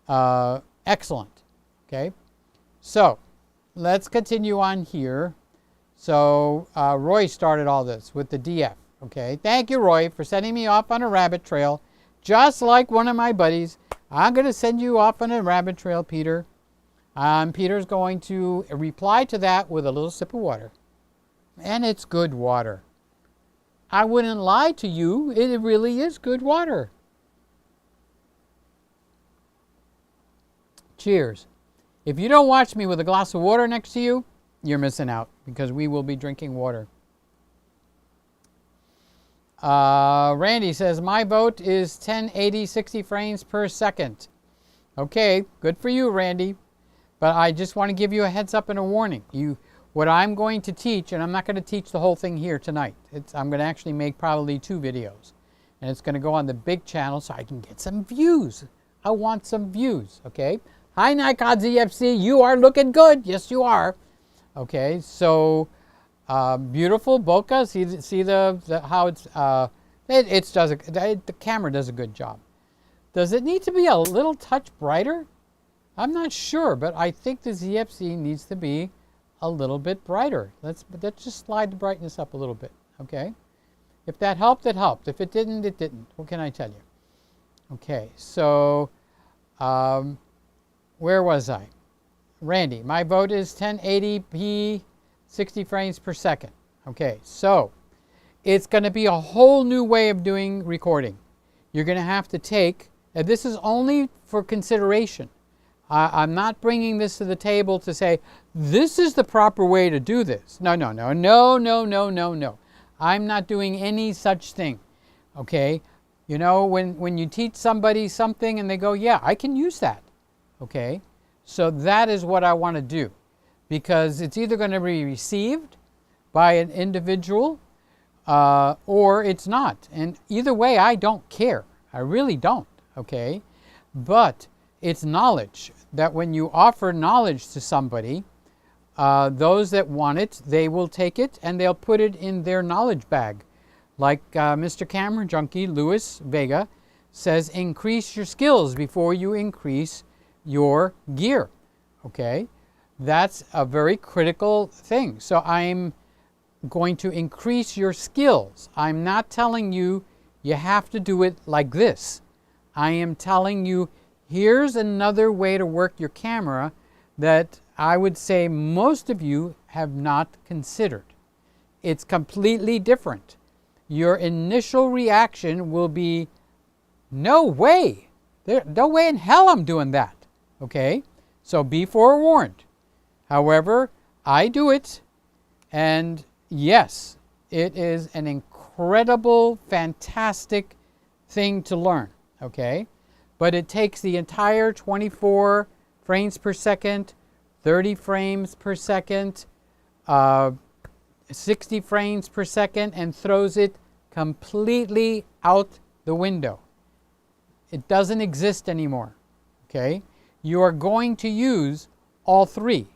Speaker 1: excellent, okay? So let's continue on here. So Roy started all this with the DF, okay? Thank you, Roy, for sending me off on a rabbit trail. Just like one of my buddies, I'm going to send you off on a rabbit trail, Peter. Peter's going to reply to that with a little sip of water. And it's good water. I wouldn't lie to you. It really is good water. Cheers. If you don't watch me with a glass of water next to you, you're missing out because we will be drinking water. Randy says, my vote is 1080 60 frames per second. Okay, good for you, Randy. But I just want to give you a heads up and a warning. What I'm going to teach, and I'm not going to teach the whole thing here tonight. I'm going to actually make probably 2 videos. And it's going to go on the big channel so I can get some views. I want some views, okay? Hi, Nikon ZFC. You are looking good. Yes, you are. Okay, so beautiful bokeh. See how the camera does a good job. Does it need to be a little touch brighter? I'm not sure, but I think the ZFC needs to be a little bit brighter. Let's just slide the brightness up a little bit, okay? If that helped, it helped. If it didn't, it didn't. What can I tell you? Okay, so where was I? Randy, my vote is 1080p 60 frames per second. Okay, so it's going to be a whole new way of doing recording. You're going to have to take, and this is only for consideration. I'm not bringing this to the table to say, this is the proper way to do this. No, no, no, no, no, no, no, no. I'm not doing any such thing, okay? You know, when you teach somebody something and they go, yeah, I can use that, okay? So that is what I want to do, because it's either going to be received by an individual or it's not. And either way, I don't care. I really don't, okay? But it's knowledge, that when you offer knowledge to somebody, those that want it, they will take it and they'll put it in their knowledge bag. Like Mr. Camera Junkie, Louis Vega, says, increase your skills before you increase your gear, okay? That's a very critical thing. So I'm going to increase your skills. I'm not telling you you have to do it like this. I am telling you, here's another way to work your camera that I would say most of you have not considered. It's completely different. Your initial reaction will be, no way. No way in hell I'm doing that. Okay? So be forewarned. However, I do it, and yes, it is an incredible, fantastic thing to learn. Okay? But it takes the entire 24 frames per second, 30 frames per second, 60 frames per second, and throws it completely out the window. It doesn't exist anymore, okay? You are going to use all 3.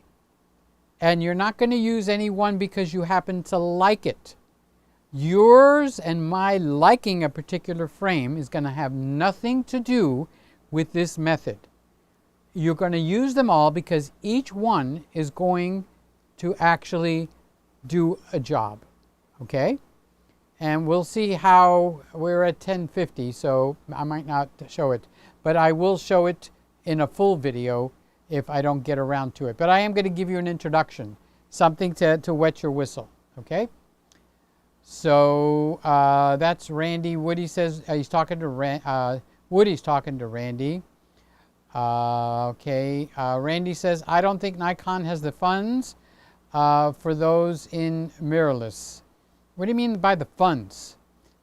Speaker 1: And you're not going to use any one because you happen to like it. Yours and my liking a particular frame is going to have nothing to do with this method. You're going to use them all because each one is going to actually do a job, okay? And we'll see how we're at 1050, so I might not show it, but I will show it in a full video if I don't get around to it. But I am going to give you an introduction, something to wet your whistle, okay? So that's Randy. Woody says he's talking to Woody's talking to Randy. Okay, Randy says, I don't think Nikon has the funds for those in mirrorless. What do you mean by the funds?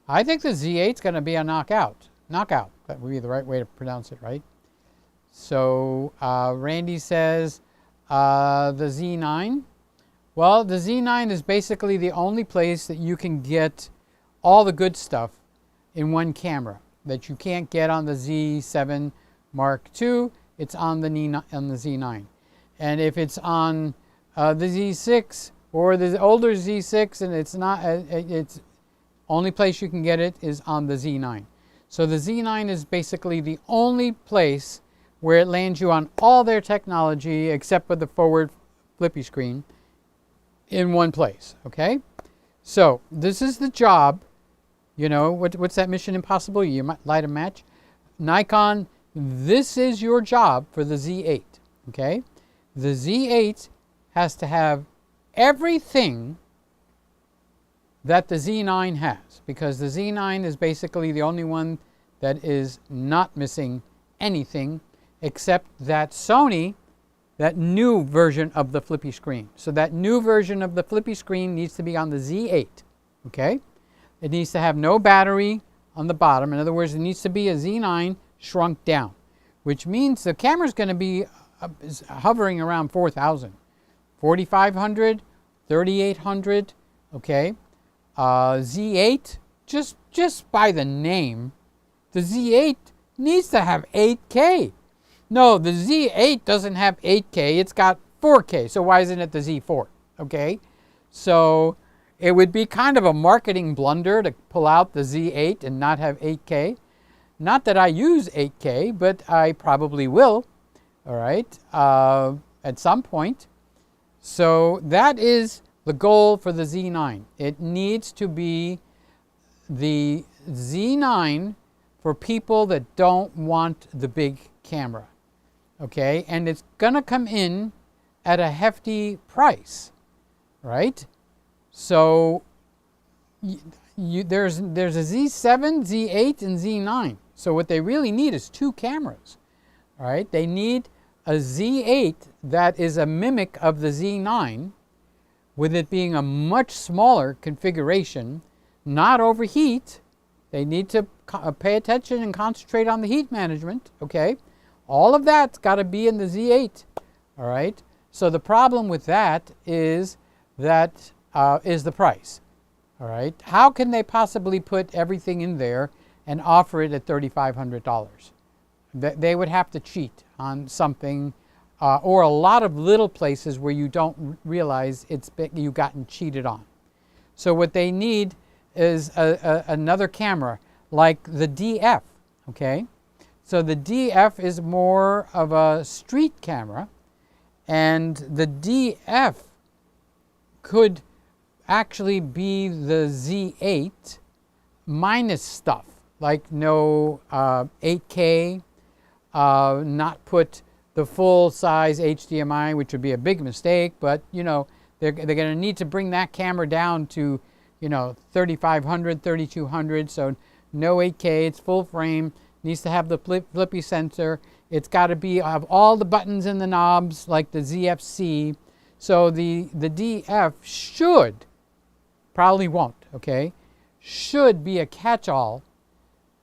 Speaker 1: I think the Z8 is going to be a knockout. Knockout, that would be the right way to pronounce it, right? So Randy says the Z9. Well, the Z9 is basically the only place that you can get all the good stuff in one camera that you can't get on the Z7 Mark II. It's on the Z9. And if it's on the Z6 or the older Z6 and it's not, it's Only place you can get it is on the Z9. So the Z9 is basically the only place where it lands you on all their technology except for the forward flippy screen in one place, okay? So this is the job, you know, what's that Mission Impossible? You might light a match. Nikon, this is your job for the Z8, okay? The Z8 has to have everything that the Z9 has, because the Z9 is basically the only one that is not missing anything except that Sony, that new version of the flippy screen. So that new version of the flippy screen needs to be on the Z8, okay? It needs to have no battery on the bottom. In other words, it needs to be a Z9 shrunk down, which means the camera is going to be hovering around 4,000, 4,500, 3,800, okay? Z8, just by the name, the Z8 needs to have 8K. No, the Z8 doesn't have 8K, it's got 4K, so why isn't it the Z4, okay? So it would be kind of a marketing blunder to pull out the Z8 and not have 8K. Not that I use 8K, but I probably will, all right, at some point. So that is the goal for the Z9. It needs to be the Z9 for people that don't want the big camera, okay? And it's gonna come in at a hefty price, right? So there's a Z7, Z8, and Z9. So what they really need is two cameras, all right? They need a Z8 that is a mimic of the Z9, with it being a much smaller configuration, not overheat. They need to pay attention and concentrate on the heat management, okay? All of that's got to be in the Z8, all right? So the problem with that is the price, all right? How can they possibly put everything in there and offer it at $3,500? They would have to cheat on something, or a lot of little places where you don't realize you've gotten cheated on. So what they need is another camera like the DF, okay? So the DF is more of a street camera, and the DF could actually be the Z8 minus stuff, like no 8K, not put the full-size HDMI, which would be a big mistake, but you know, they're going to need to bring that camera down to, you know, 3,500, 3,200, so no 8K, it's full frame, needs to have the flippy sensor, it's got to have all the buttons and the knobs like the ZFC, so the DF should, probably won't, okay, should be a catch-all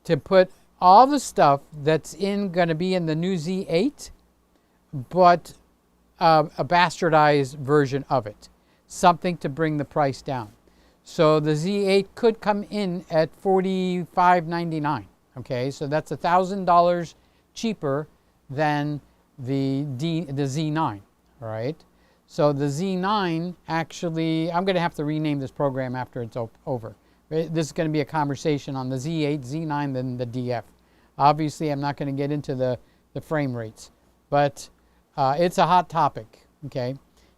Speaker 1: to put all the stuff that's going to be in the new Z8, but a bastardized version of it, something to bring the price down. So the Z8 could come in at $4,599, okay? So that's $1,000 cheaper than the Z9, all right? So the Z9 actually, I'm going to have to rename this program after it's over. This is going to be a conversation on the Z8, Z9, then the DF. Obviously, I'm not going to get into the frame rates, but it's a hot topic, okay?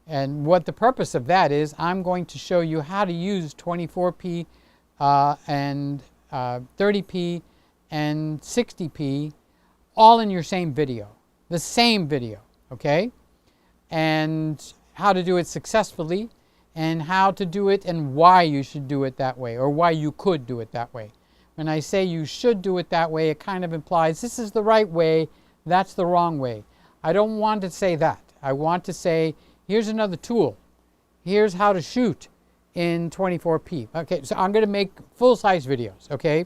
Speaker 1: And what the purpose of that is, I'm going to show you how to use 24p and 30p and 60p all in your same video, the same video, okay? And how to do it successfully, and how to do it and why you should do it that way, or why you could do it that way. When I say you should do it that way, it kind of implies this is the right way, that's the wrong way. I don't want to say that. I want to say, here's another tool. Here's how to shoot in 24p. Okay, so I'm going to make full-size videos, okay,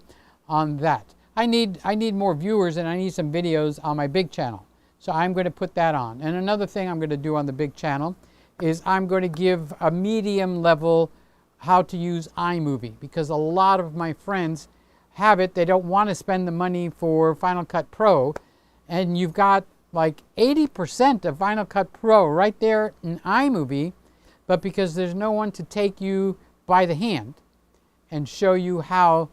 Speaker 1: on that. I need more viewers, and I need some videos on my big channel. So I'm going to put that on. And another thing I'm going to do on the big channel is I'm going to give a medium level how to use iMovie, because a lot of my friends have it. They don't want to spend the money for Final Cut Pro, and you've got like 80% of Final Cut Pro right there in iMovie, but because there's no one to take you by the hand and show you how,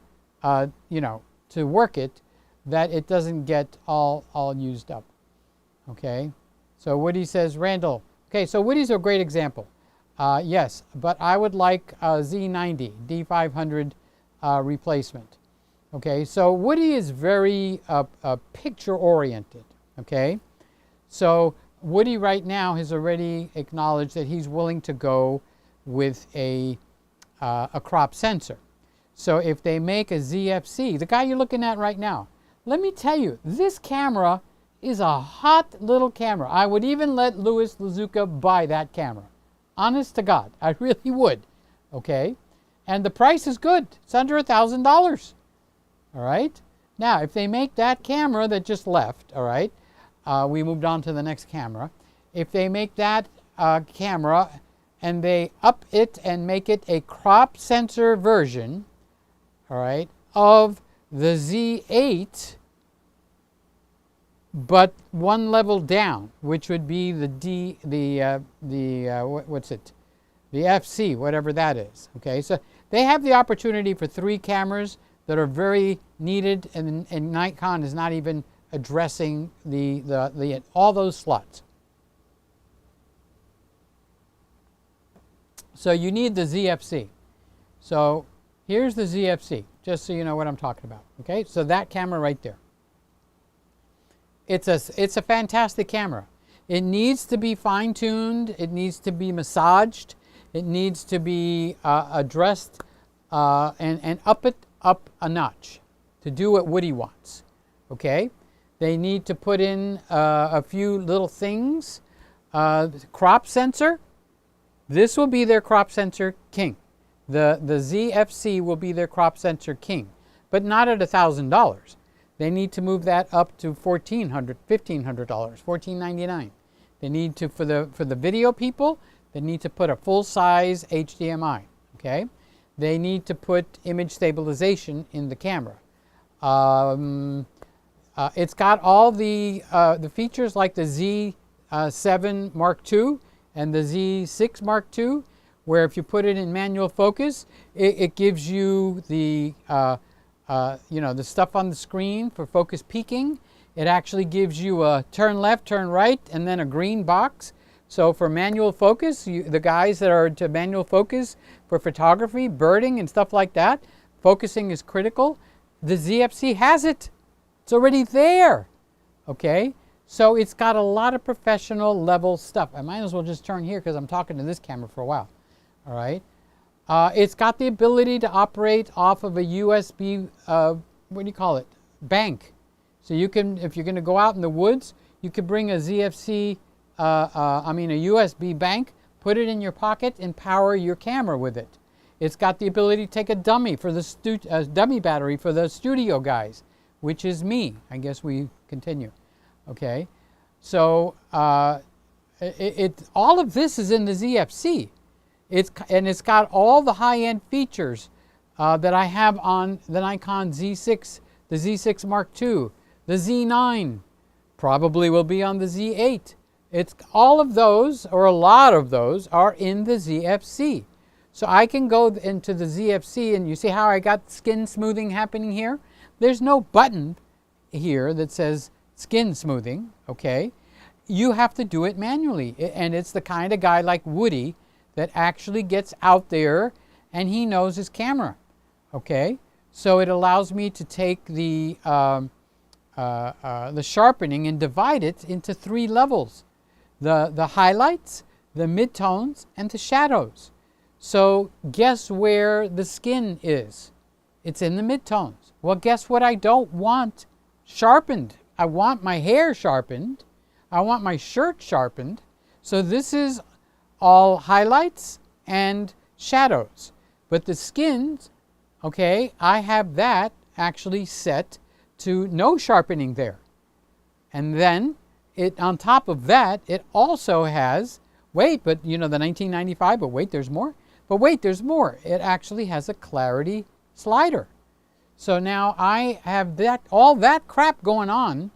Speaker 1: you know, to work it, that it doesn't get all used up. Okay, so Woody says, Randall. Okay, so Woody's a great example. Yes, but I would like a Z90 D500 replacement. Okay, so Woody is very picture oriented. Okay, so Woody right now has already acknowledged that he's willing to go with a crop sensor. So if they make a ZFC, the guy you're looking at right now, let me tell you, this camera is a hot little camera. I would even let Louis Lazuka buy that camera. Honest to God, I really would. Okay, and the price is good. It's under $1,000. All right. Now, if they make that camera that just left, all right, we moved on to the next camera. If they make that camera and they up it and make it a crop sensor version, all right, of the Z8, but one level down, which would be the what's it? The FC, whatever that is. Okay, so they have the opportunity for 3 cameras that are very needed, and Nikon is not even addressing the all those slots. So you need the ZFC. So here's the ZFC, just so you know what I'm talking about. Okay, so that camera right there. It's a fantastic camera. It needs to be fine-tuned. It needs to be massaged. It needs to be addressed and up a notch to do what Woody wants. Okay, they need to put in a few little things. Crop sensor. This will be their crop sensor king. The ZFC will be their crop sensor king, but not at $1,000. They need to move that up to $1,400, $1,500, $1,499. They need to, for the video people, they need to put a full-size HDMI. Okay, they need to put image stabilization in the camera. It's got all the features like the Z7 Mark II and the Z6 Mark II, where if you put it in manual focus, it gives you the you know, the stuff on the screen for focus peaking. It actually gives you a turn left, turn right, and then a green box. So for manual focus, the guys that are into manual focus for photography, birding, and stuff like that, focusing is critical. The ZFC has it. It's already there. Okay, so it's got a lot of professional level stuff. I might as well just turn here because I'm talking to this camera for a while. All right. It's got the ability to operate off of a USB, what do you call it, bank. So you can, if you're going to go out in the woods, you could bring a ZFC, a USB bank, put it in your pocket and power your camera with it. It's got the ability to take a dummy for the dummy battery for the studio guys, which is me. I guess we continue. Okay, so all of this is in the ZFC. It's got all the high-end features that I have on the Nikon Z6, the Z6 Mark II, the Z9, probably will be on the Z8. It's all of those, or a lot of those, are in the ZFC. So I can go into the ZFC, and you see how I got skin smoothing happening here? There's no button here that says skin smoothing, okay? You have to do it manually, and it's the kind of guy like Woody that actually gets out there and he knows his camera. Okay, so it allows me to take the sharpening and divide it into 3 levels: the highlights, the midtones, and the shadows. So guess where the skin is? It's in the midtones. Well, guess what I don't want sharpened? I want my hair sharpened. I want my shirt sharpened. So this is all highlights and shadows. But the skins, okay, I have that actually set to no sharpening there. And then it, on top of that, it also has, wait, but you know, the 1995, but wait, there's more. But wait, there's more. It actually has a clarity slider. So now I have that, all that crap going on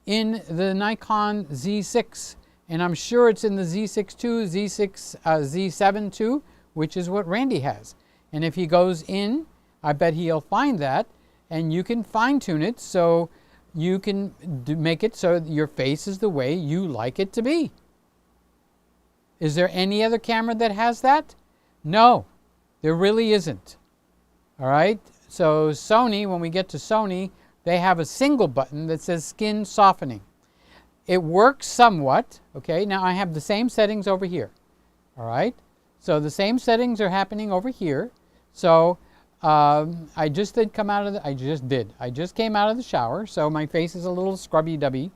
Speaker 1: in the Nikon Z6. And I'm sure it's in the Z6 II, Z7 II, which is what Randy has. And if he goes in, I bet he'll find that, and you can fine tune it so you can make it so your face is the way you like it to be. Is there any other camera that has that? No, there really isn't. All right, so Sony, when we get to Sony, they have a single button that says skin softening. It works somewhat, okay? Now I have the same settings over here, all right? So the same settings are happening over here. So I just came out of the shower, so my face is a little scrubby-dubby,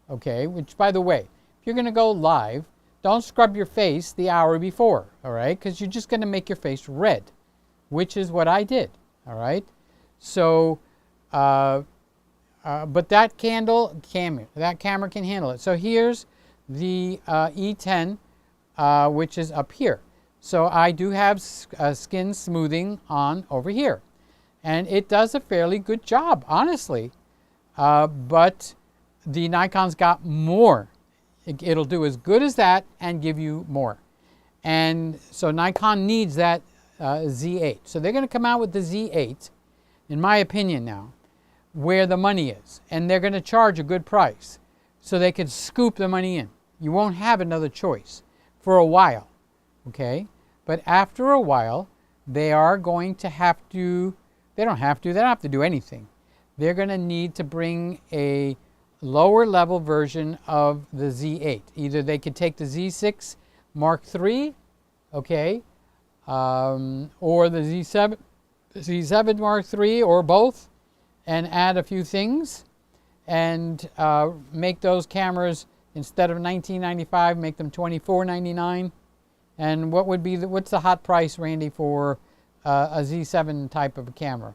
Speaker 1: okay? Which, by the way, if you're gonna go live, don't scrub your face the hour before, all right? Because you're just gonna make your face red, which is what I did, all right? So, but that camera can handle it. So here's the E10, which is up here. So I do have skin smoothing on over here. And it does a fairly good job, honestly. But the Nikon's got more. It'll do as good as that and give you more. And so Nikon needs that Z8. So they're going to come out with the Z8, in my opinion now, where the money is. And they're going to charge a good price so they can scoop the money in. You won't have another choice for a while, okay? But after a while, they are going to have to, they don't have to do anything. They're going to need to bring a lower level version of the Z8. Either they could take the Z6 Mark III, okay, or the Z7 Mark III, or both, and add a few things and make those cameras, instead of $19.95, make them $24.99. And what's the hot price, Randy, for a Z7 type of a camera?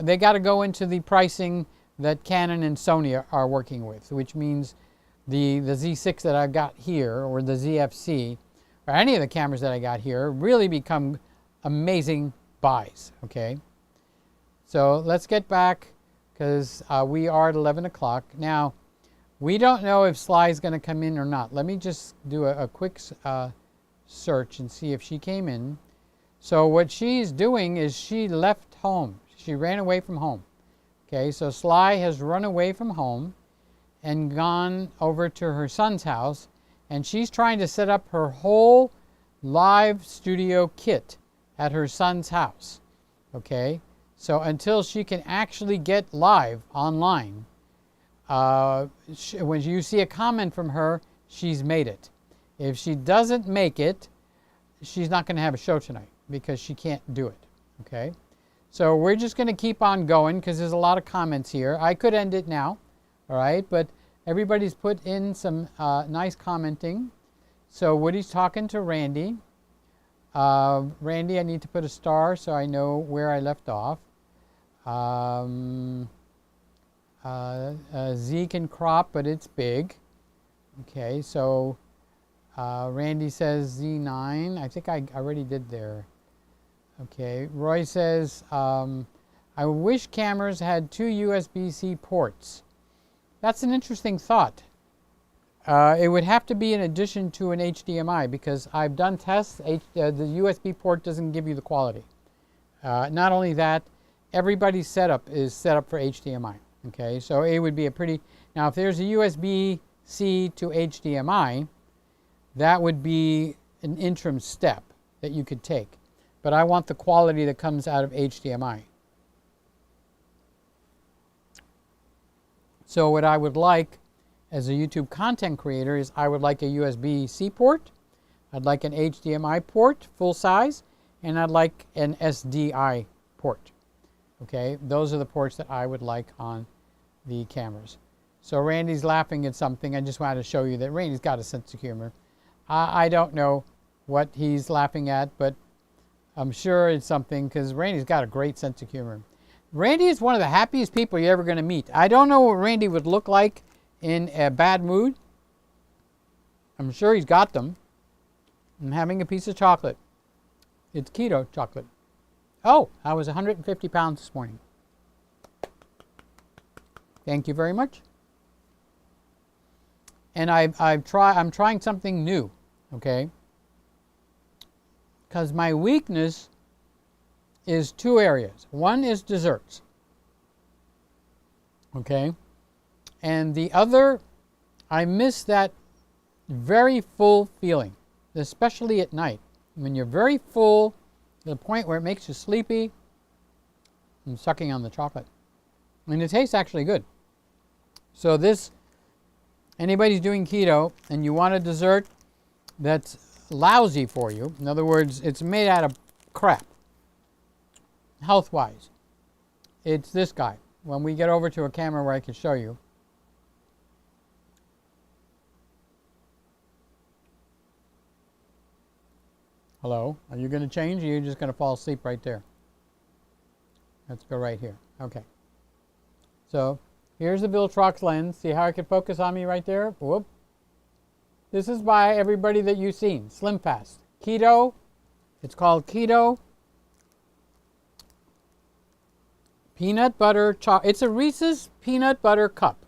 Speaker 1: They got to go into the pricing that Canon and Sony are working with, which means the Z6 that I've got here, or the ZFC, or any of the cameras that I got here, really become amazing buys, okay? So let's get back, because we are at 11 o'clock. Now, we don't know if Sly's going to come in or not. Let me just do a quick search and see if she came in. So what she's doing is she left home. She ran away from home. Okay, so Sly has run away from home and gone over to her son's house, and she's trying to set up her whole live studio kit at her son's house. Okay, so until she can actually get live online, when you see a comment from her, she's made it. If she doesn't make it, she's not going to have a show tonight because she can't do it, okay? So we're just going to keep on going because there's a lot of comments here. I could end it now, all right? But everybody's put in some nice commenting. So Woody's talking to Randy. Randy, I need to put a star so I know where I left off. Z can crop, but it's big. Okay, so Randy says Z9. I think I already did there. Okay, Roy says, I wish cameras had 2 USB-C ports. That's an interesting thought. It would have to be in addition to an HDMI, because I've done tests. The USB port doesn't give you the quality. Not only that, everybody's setup is set up for HDMI. Okay, so it would be a pretty... Now, if there's a USB-C to HDMI, that would be an interim step that you could take. But I want the quality that comes out of HDMI. So what I would like as a YouTube content creator is I would like a USB-C port, I'd like an HDMI port, full size, and I'd like an SDI port. Okay, those are the ports that I would like on the cameras. So Randy's laughing at something. I just wanted to show you that Randy's got a sense of humor. I don't know what he's laughing at, but I'm sure it's something, because Randy's got a great sense of humor. Randy is one of the happiest people you're ever going to meet. I don't know what Randy would look like in a bad mood. I'm sure he's got them. I'm having a piece of chocolate. It's keto chocolate. Oh, I was 150 pounds this morning. Thank you very much. And I'm trying something new, okay? Because my weakness is two areas. One is desserts, okay? And the other, I miss that very full feeling, especially at night. When you're very full to the point where it makes you sleepy, and sucking on the chocolate. And it tastes actually good. So this, anybody's doing keto and you want a dessert that's lousy for you, in other words, it's made out of crap, health-wise, it's this guy. When we get over to a camera where I can show you. Hello, are you going to change or are you just going to fall asleep right there? Let's go right here. Okay. So here's the Viltrox lens. See how I can focus on me right there? Whoop. This is by everybody that you've seen. Slim Fast. Keto. It's called Keto. Peanut butter chocolate. It's a Reese's peanut butter cup.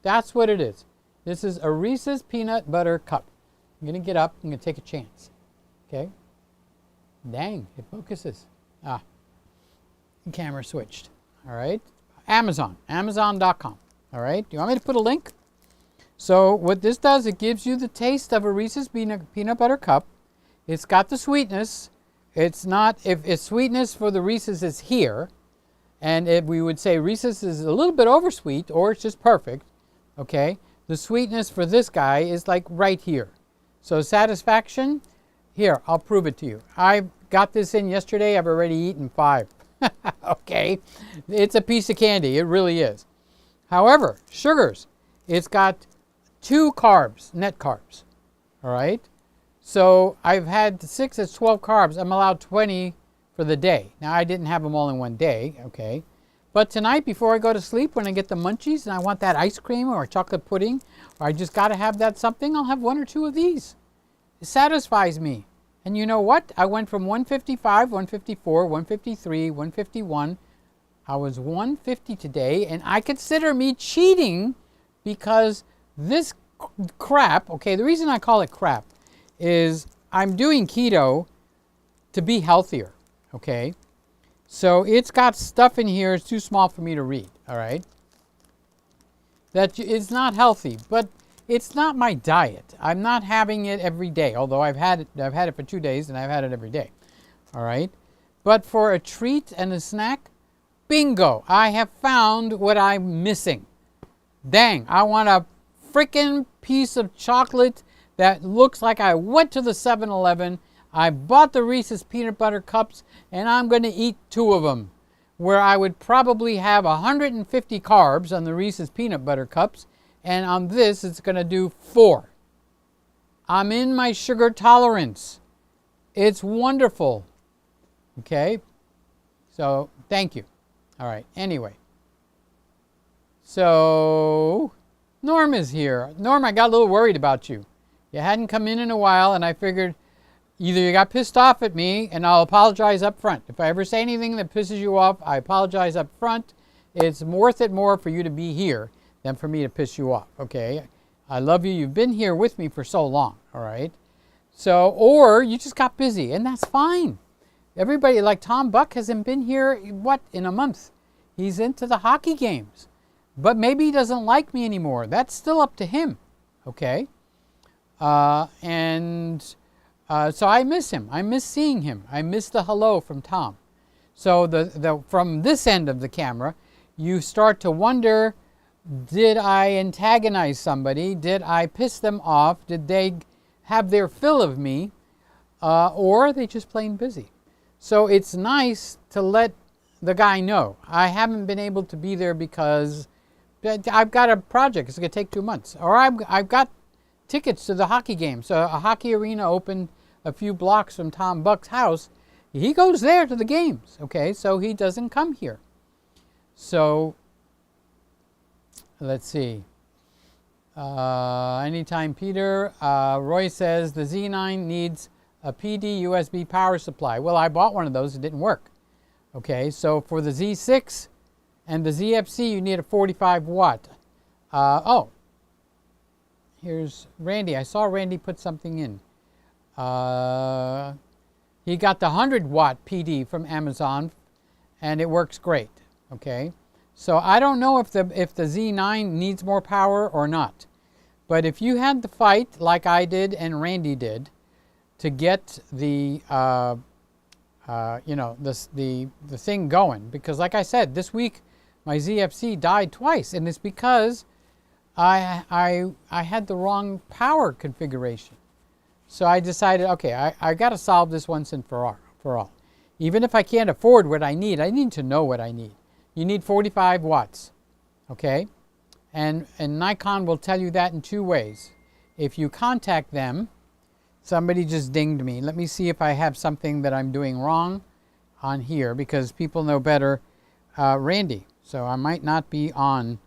Speaker 1: That's what it is. This is a Reese's peanut butter cup. I'm going to get up. I'm going to take a chance. Okay. Dang, it focuses. Ah. The camera switched. All right. Amazon. Amazon.com. All right. Do you want me to put a link? So what this does, it gives you the taste of a Reese's peanut butter cup. It's got the sweetness. It's not, if it's sweetness for the Reese's is here, and if we would say Reese's is a little bit oversweet or it's just perfect, okay, the sweetness for this guy is like right here. So satisfaction, here, I'll prove it to you. I got this in yesterday. I've already eaten 5. Okay, it's a piece of candy. It really is. However, sugars, it's got 2 carbs, net carbs. All right. So I've had 6, that's 12 carbs. I'm allowed 20 for the day. Now I didn't have them all in one day. Okay. But tonight before I go to sleep, when I get the munchies and I want that ice cream or chocolate pudding, or I just got to have that something, I'll have 1 or 2 of these. It satisfies me. And you know what? I went from 155, 154, 153, 151. I was 150 today, and I consider me cheating because this crap, okay, the reason I call it crap is I'm doing keto to be healthier, okay? So it's got stuff in here, it's too small for me to read, all right? That is not healthy, but it's not my diet. I'm not having it every day, although I've had it for 2 days and I've had it every day. All right? But for a treat and a snack, bingo, I have found what I'm missing. Dang, I want a freaking piece of chocolate that looks like I went to the 7-Eleven, I bought the Reese's peanut butter cups, and I'm going to eat 2 of them, where I would probably have 150 carbs on the Reese's peanut butter cups, and on this, it's going to do 4. I'm in my sugar tolerance. It's wonderful. Okay? So, thank you. All right. Anyway. So, Norm is here. Norm, I got a little worried about you. You hadn't come in a while, and I figured either you got pissed off at me, and I'll apologize up front. If I ever say anything that pisses you off, I apologize up front. It's worth it more for you to be here than for me to piss you off, okay? I love you. You've been here with me for so long, all right? So, or you just got busy, and that's fine. Everybody, like Tom Buck, hasn't been here, what, in a month? He's into the hockey games. But maybe he doesn't like me anymore. That's still up to him, okay? So I miss him. I miss seeing him. I miss the hello from Tom. So from this end of the camera, you start to wonder, did I antagonize somebody? Did I piss them off? Did they have their fill of me? Or are they just plain busy? So it's nice to let the guy know. I haven't been able to be there because I've got a project. It's going to take 2 months. Or I've got tickets to the hockey game. So a hockey arena opened a few blocks from Tom Buck's house. He goes there to the games, okay? So he doesn't come here. So let's see. Anytime Peter. Roy says the Z9 needs a PD USB power supply. Well, I bought one of those. It didn't work. Okay, so for the Z6 and the ZFC, you need a 45 watt. Here's Randy. I saw Randy put something in. He he got the 100-watt PD from Amazon, and it works great. Okay, so I don't know if the Z9 needs more power or not, but if you had the fight like I did and Randy did to get the the thing going, because like I said, this week my ZFC died twice, and it's because I had the wrong power configuration. So I decided, okay, I got to solve this once and for all. Even if I can't afford what I need to know what I need. You need 45 watts, okay? And Nikon will tell you that in two ways. If you contact them, somebody just dinged me. Let me see if I have something that I'm doing wrong on here, because people know better. Randy, so I might not be on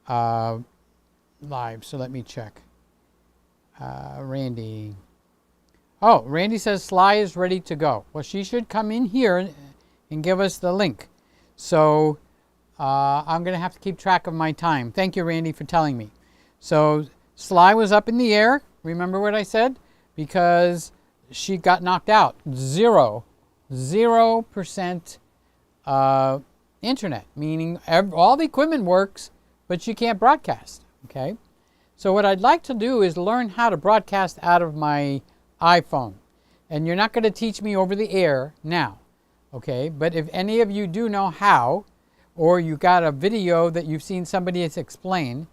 Speaker 1: live, so let me check. Randy. Oh, Randy says Sly is ready to go. Well, she should come in here and give us the link. So I'm going to have to keep track of my time. Thank you, Randy, for telling me. So Sly was up in the air. Remember what I said? Because she got knocked out. 0% internet, meaning all the equipment works, but she can't broadcast. Okay? So what I'd like to do is learn how to broadcast out of my iPhone. And you're not going to teach me over the air now. Okay? But if any of you do know how, or you got a video that you've seen somebody else explain,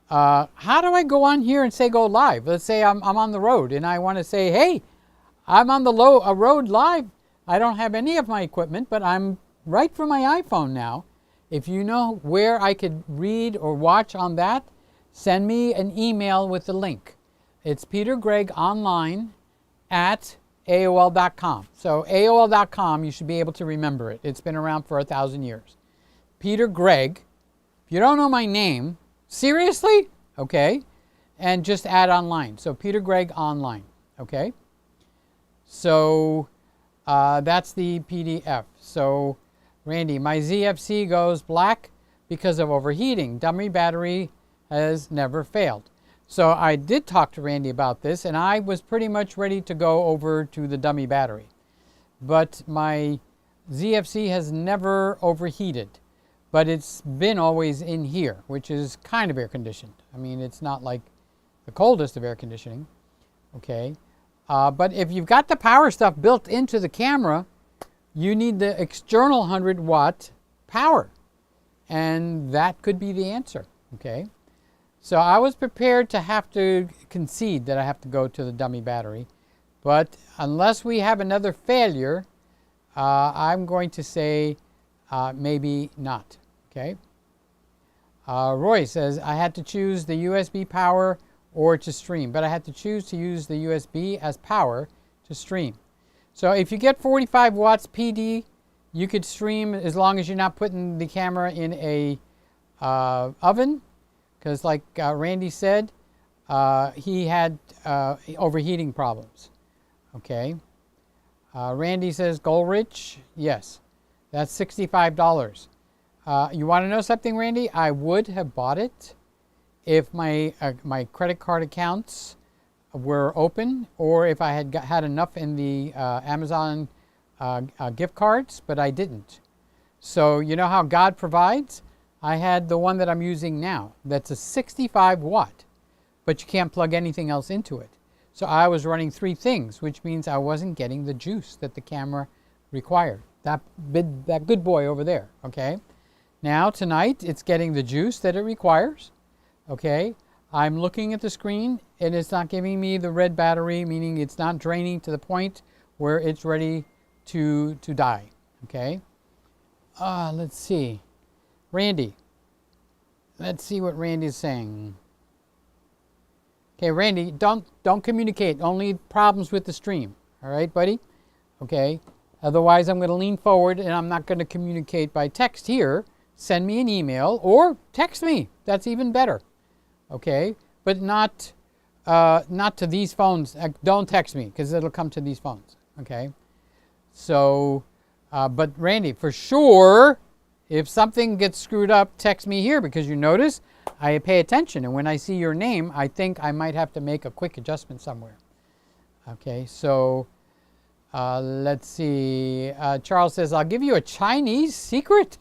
Speaker 1: how do I go on here and say go live? Let's say I'm on the road and I want to say, hey, I'm on the road live. I don't have any of my equipment, but I'm right from my iPhone now. If you know where I could read or watch on that, send me an email with the link. It's petergregonline@aol.com. So aol.com, you should be able to remember it. It's been around for 1,000 years. Peter Greg. If you don't know my name, seriously? Okay. And just add online. So Peter Greg Online. Okay. So that's the PDF. So Randy, my ZFC goes black because of overheating. Dummy battery has never failed. So I did talk to Randy about this, and I was pretty much ready to go over to the dummy battery. But my ZFC has never overheated. But it's been always in here, which is kind of air conditioned. I mean, it's not like the coldest of air conditioning. Okay. But if you've got the power stuff built into the camera, you need the external 100-watt power. And that could be the answer. Okay. So I was prepared to have to concede that I have to go to the dummy battery. But unless we have another failure, I'm going to say maybe not. Okay. Roy says, I had to choose the USB power or to stream, but I had to choose to use the USB as power to stream. So if you get 45 watts PD, you could stream as long as you're not putting the camera in a oven, because like Randy said, he had overheating problems. Okay. Randy says, Goldrich, yes, that's $65. You want to know something, Randy? I would have bought it if my credit card accounts were open, or if I had had enough in the Amazon gift cards, but I didn't. So you know how God provides? I had the one that I'm using now. That's a 65 watt, but you can't plug anything else into it. So I was running 3 things, which means I wasn't getting the juice that the camera required. That good boy over there, okay? Now tonight it's getting the juice that it requires. Okay, I'm looking at the screen and it's not giving me the red battery, meaning it's not draining to the point where it's ready to die. Okay, let's see. Randy. Let's see what Randy's saying. Okay, Randy, don't communicate. Only problems with the stream. All right, buddy? Okay. Otherwise, I'm going to lean forward and I'm not going to communicate by text here. Send me an email or text me. That's even better. Okay? But not to these phones. Don't text me because it'll come to these phones. Okay? So, but Randy, for sure, if something gets screwed up, text me here, because you notice I pay attention. And when I see your name, I think I might have to make a quick adjustment somewhere. Okay? So, Let's see. Charles says, I'll give you a Chinese secret.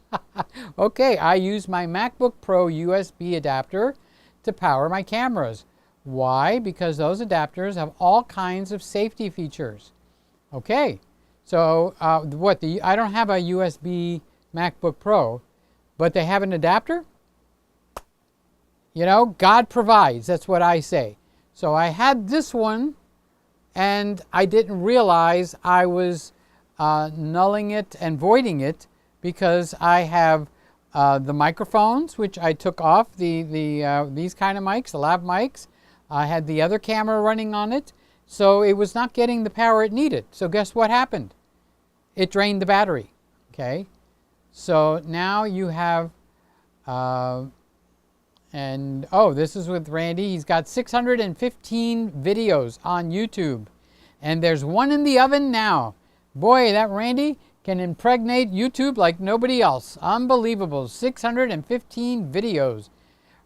Speaker 1: Okay, I use my MacBook Pro USB adapter to power my cameras. Why? Because those adapters have all kinds of safety features. Okay, so I don't have a USB MacBook Pro, but they have an adapter? You know, God provides. That's what I say. So I had this one, and I didn't realize I was nulling it and voiding it because I have the microphones, which I took off, these kind of mics, the lav mics. I had the other camera running on it, so it was not getting the power it needed. So guess what happened? It drained the battery. Okay, so now you have, this is with Randy. He's got 615 videos on YouTube, and there's one in the oven now. Boy, that Randy can impregnate YouTube like nobody else. Unbelievable. 615 videos.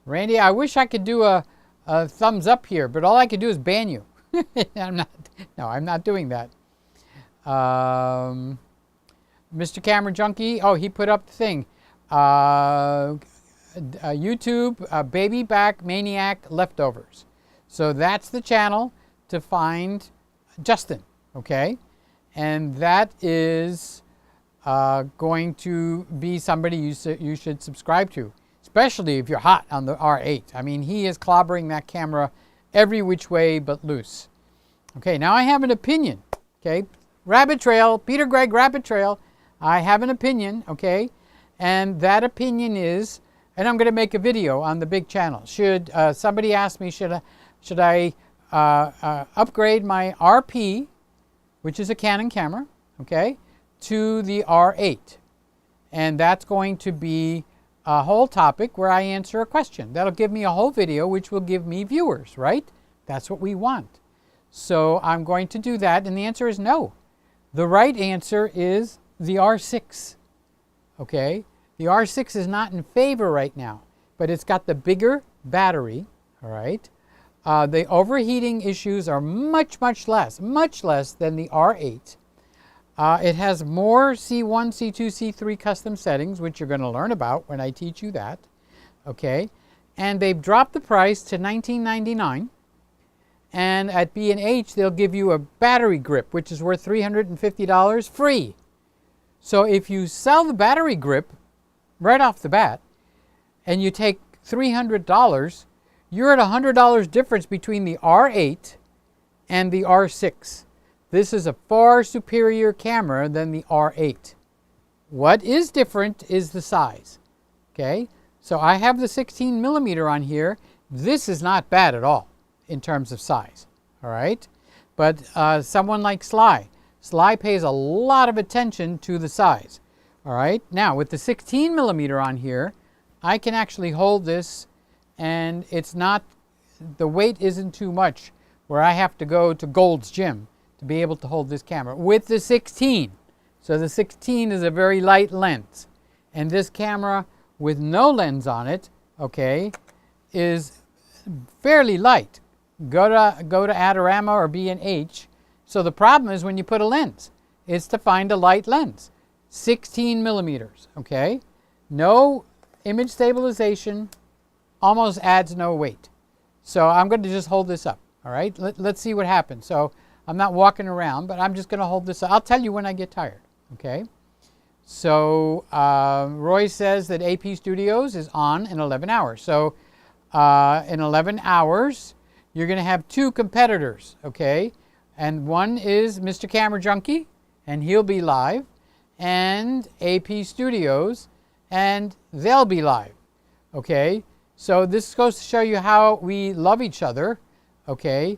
Speaker 1: Randy, I wish I could do a thumbs up here, but all I could do is ban you. I'm not doing that. Mr. Camera Junkie, he put up the thing. YouTube Baby Back Maniac Leftovers. So that's the channel to find Justin, okay? And that is going to be somebody you should subscribe to, especially if you're hot on the R8. I mean, he is clobbering that camera every which way but loose. Okay, now I have an opinion, okay? Rabbit Trail, Peter Gregg Rabbit Trail. I have an opinion, okay? And that opinion is, and I'm going to make a video on the big channel. Should somebody ask me, should I upgrade my RP, which is a Canon camera, okay, to the R8? And that's going to be a whole topic where I answer a question. That'll give me a whole video, which will give me viewers, right? That's what we want. So I'm going to do that, and the answer is no. The right answer is the R6, okay? The R6 is not in favor right now, but it's got the bigger battery, all right? The overheating issues are much less than the R8. It has more C1, C2, C3 custom settings, which you're going to learn about when I teach you that, okay? And they've dropped the price to $19.99. And at B&H, they'll give you a battery grip, which is worth $350 free. So if you sell the battery grip right off the bat, and you take $300, you're at $100 difference between the R8 and the R6. This is a far superior camera than the R8. What is different is the size, okay? So I have the 16 millimeter on here. This is not bad at all in terms of size, all right? But someone like Sly pays a lot of attention to the size, all right? Now, with the 16 millimeter on here, I can actually hold this, and it's not, the weight isn't too much where I have to go to Gold's Gym to be able to hold this camera with the 16. So the 16 is a very light lens, and this camera with no lens on it, okay, is fairly light. Go to Adorama or B&H. So the problem is when you put a lens, it's to find a light lens. 16 millimeters, okay? No image stabilization, almost adds no weight. So I'm going to just hold this up, all right? Let's see what happens. So I'm not walking around, but I'm just going to hold this up. I'll tell you when I get tired, okay? So Roy says that AP Studios is on in 11 hours. So in 11 hours, you're going to have two competitors, okay? And one is Mr. Camera Junkie, and he'll be live, and AP Studios, and they'll be live, okay? So this goes to show you how we love each other, okay?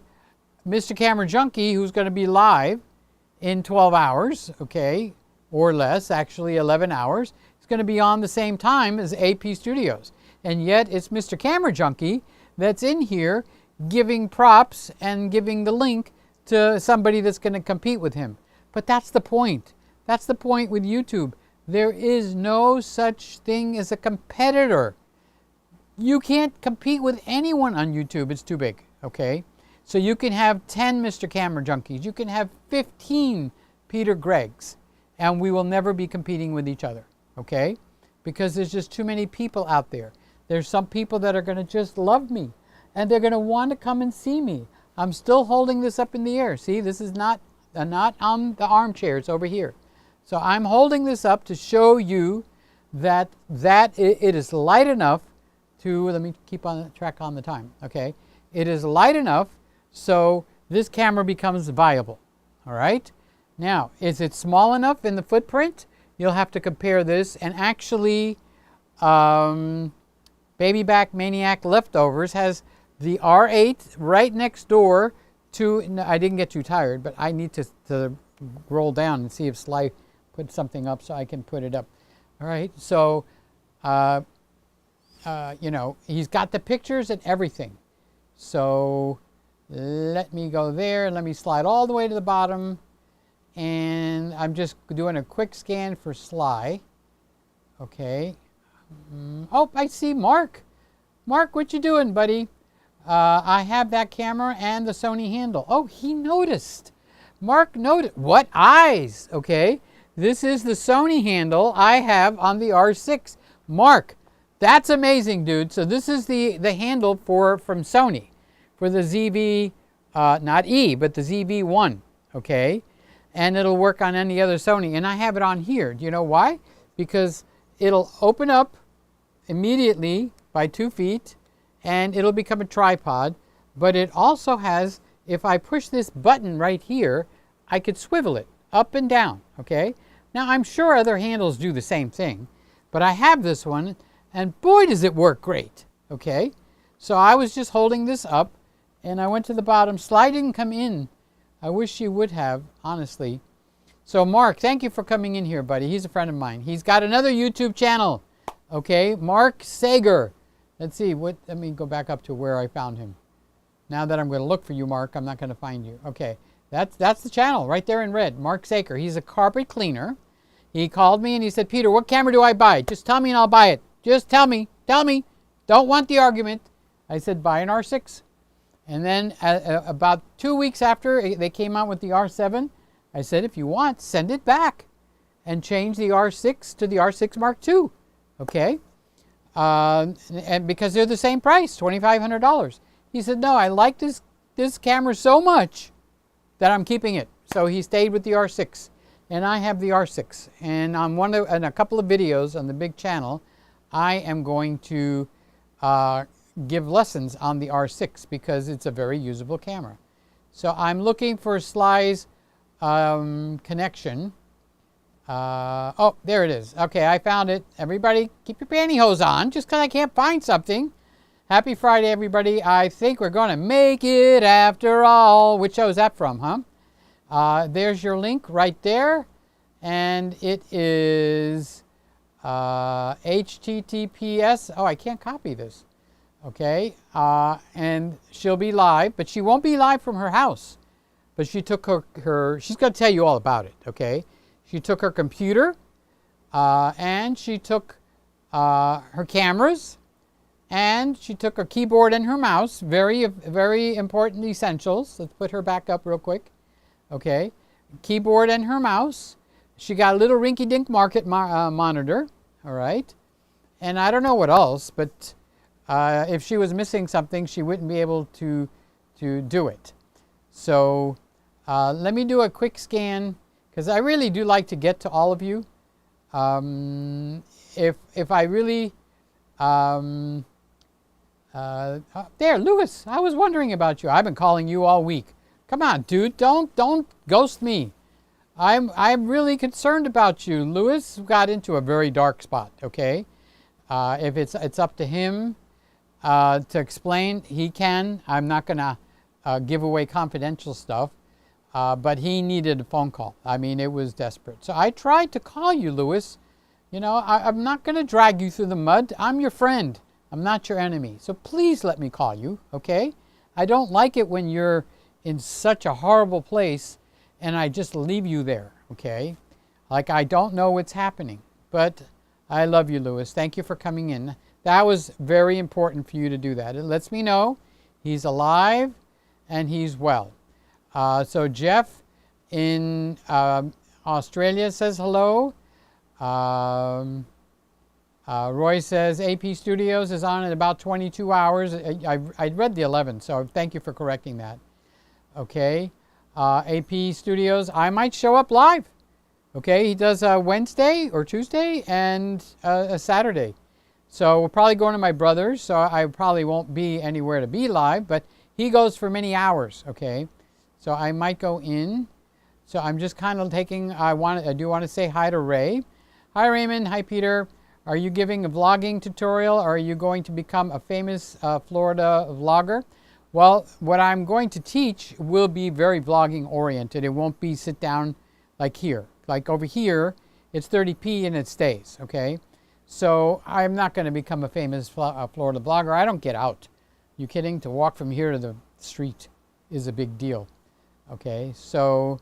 Speaker 1: Mr. Camera Junkie, who's going to be live in 12 hours, okay, or less, actually 11 hours, is going to be on the same time as AP Studios. And yet it's Mr. Camera Junkie that's in here giving props and giving the link to somebody that's going to compete with him. But that's the point. That's the point with YouTube. There is no such thing as a competitor. You can't compete with anyone on YouTube. It's too big, okay? So you can have 10 Mr. Camera Junkies. You can have 15 Peter Gregg's, and we will never be competing with each other, okay? Because there's just too many people out there. There's some people that are going to just love me, and they're going to want to come and see me. I'm still holding this up in the air. See, this is not on the armchair. It's over here. So I'm holding this up to show you that it is light enough to, let me keep on track on the time, okay? It is light enough so this camera becomes viable, all right? Now, is it small enough in the footprint? You'll have to compare this, and actually, Baby Back Maniac Leftovers has the R8 right next door to, no, I didn't get too tired, but I need to roll down and see if Sly put something up so I can put it up. All right, so, you know, he's got the pictures and everything. So let me go there, let me slide all the way to the bottom, and I'm just doing a quick scan for Sly. Okay. Oh, I see Mark. Mark, what you doing, buddy? I have that camera and the Sony handle. Oh, he noticed. Mark noticed. What eyes? Okay. This is the Sony handle I have on the R6. Mark, that's amazing, dude. So this is the handle from Sony for the ZV, not E, but the ZV-1. Okay. And it'll work on any other Sony. And I have it on here. Do you know why? Because it'll open up immediately by 2 feet, and it'll become a tripod. But it also has, if I push this button right here, I could swivel it up and down, okay? Now, I'm sure other handles do the same thing, but I have this one, and boy, does it work great, okay? So I was just holding this up, and I went to the bottom. Sly didn't come in. I wish she would have, honestly. So Mark, thank you for coming in here, buddy. He's a friend of mine. He's got another YouTube channel, okay? Mark Sager. Let's see, let me go back up to where I found him. Now that I'm going to look for you, Mark, I'm not going to find you. Okay, that's the channel right there in red, Mark Sager. He's a carpet cleaner. He called me and he said, Peter, what camera do I buy? Just tell me and I'll buy it. Just tell me. Tell me. Don't want the argument. I said, buy an R6. And then about 2 weeks after they came out with the R7, I said, if you want, send it back and change the R6 to the R6 Mark II. Okay? And because they're the same price, $2,500. He said, no, I like this camera so much that I'm keeping it. So he stayed with the R6. And I have the R6. And on a couple of videos on the big channel, I am going to give lessons on the R6 because it's a very usable camera. So I'm looking for Sly's connection. Oh, there it is. Okay, I found it. Everybody, keep your pantyhose on just because I can't find something. Happy Friday, everybody. I think we're going to make it after all. Which show is that from, huh? There's your link right there. And it is HTTPS. Oh, I can't copy this. Okay. And she'll be live, but she won't be live from her house. But she took she's going to tell you all about it, okay? She took her computer, and she took her cameras, and she took her keyboard and her mouse, very, very important essentials. Let's put her back up real quick, okay? Keyboard and her mouse. She got a little rinky-dink monitor, all right? And I don't know what else, but if she was missing something, she wouldn't be able to do it. So let me do a quick scan, because I really do like to get to all of you. If I really, there, Lewis, I was wondering about you. I've been calling you all week. Come on, dude, don't ghost me. I'm really concerned about you. Lewis got into a very dark spot, okay? If it's up to him to explain, he can. I'm not going to give away confidential stuff. But he needed a phone call. I mean, it was desperate. So I tried to call you, Lewis. You know, I'm not going to drag you through the mud. I'm your friend. I'm not your enemy. So please let me call you, okay? I don't like it when you're in such a horrible place and I just leave you there, okay? Like I don't know what's happening. But I love you, Lewis. Thank you for coming in. That was very important for you to do that. It lets me know he's alive and he's well. So Jeff, in Australia says hello. Roy says AP Studios is on in about 22 hours. I read the 11, so thank you for correcting that. Okay. AP Studios, I might show up live. Okay, he does a Wednesday or Tuesday and a Saturday. So we're probably going to my brother's, so I probably won't be anywhere to be live, but he goes for many hours, okay? So I might go in. So I'm just kind of taking, I do want to say hi to Ray. Hi Raymond, hi Peter. Are you giving a vlogging tutorial, or are you going to become a famous Florida vlogger? Well, what I'm going to teach will be very vlogging oriented. It won't be sit down like here. Like over here, it's 30p and it stays, okay? So I'm not going to become a famous Florida blogger. I don't get out. You kidding? To walk from here to the street is a big deal, okay? So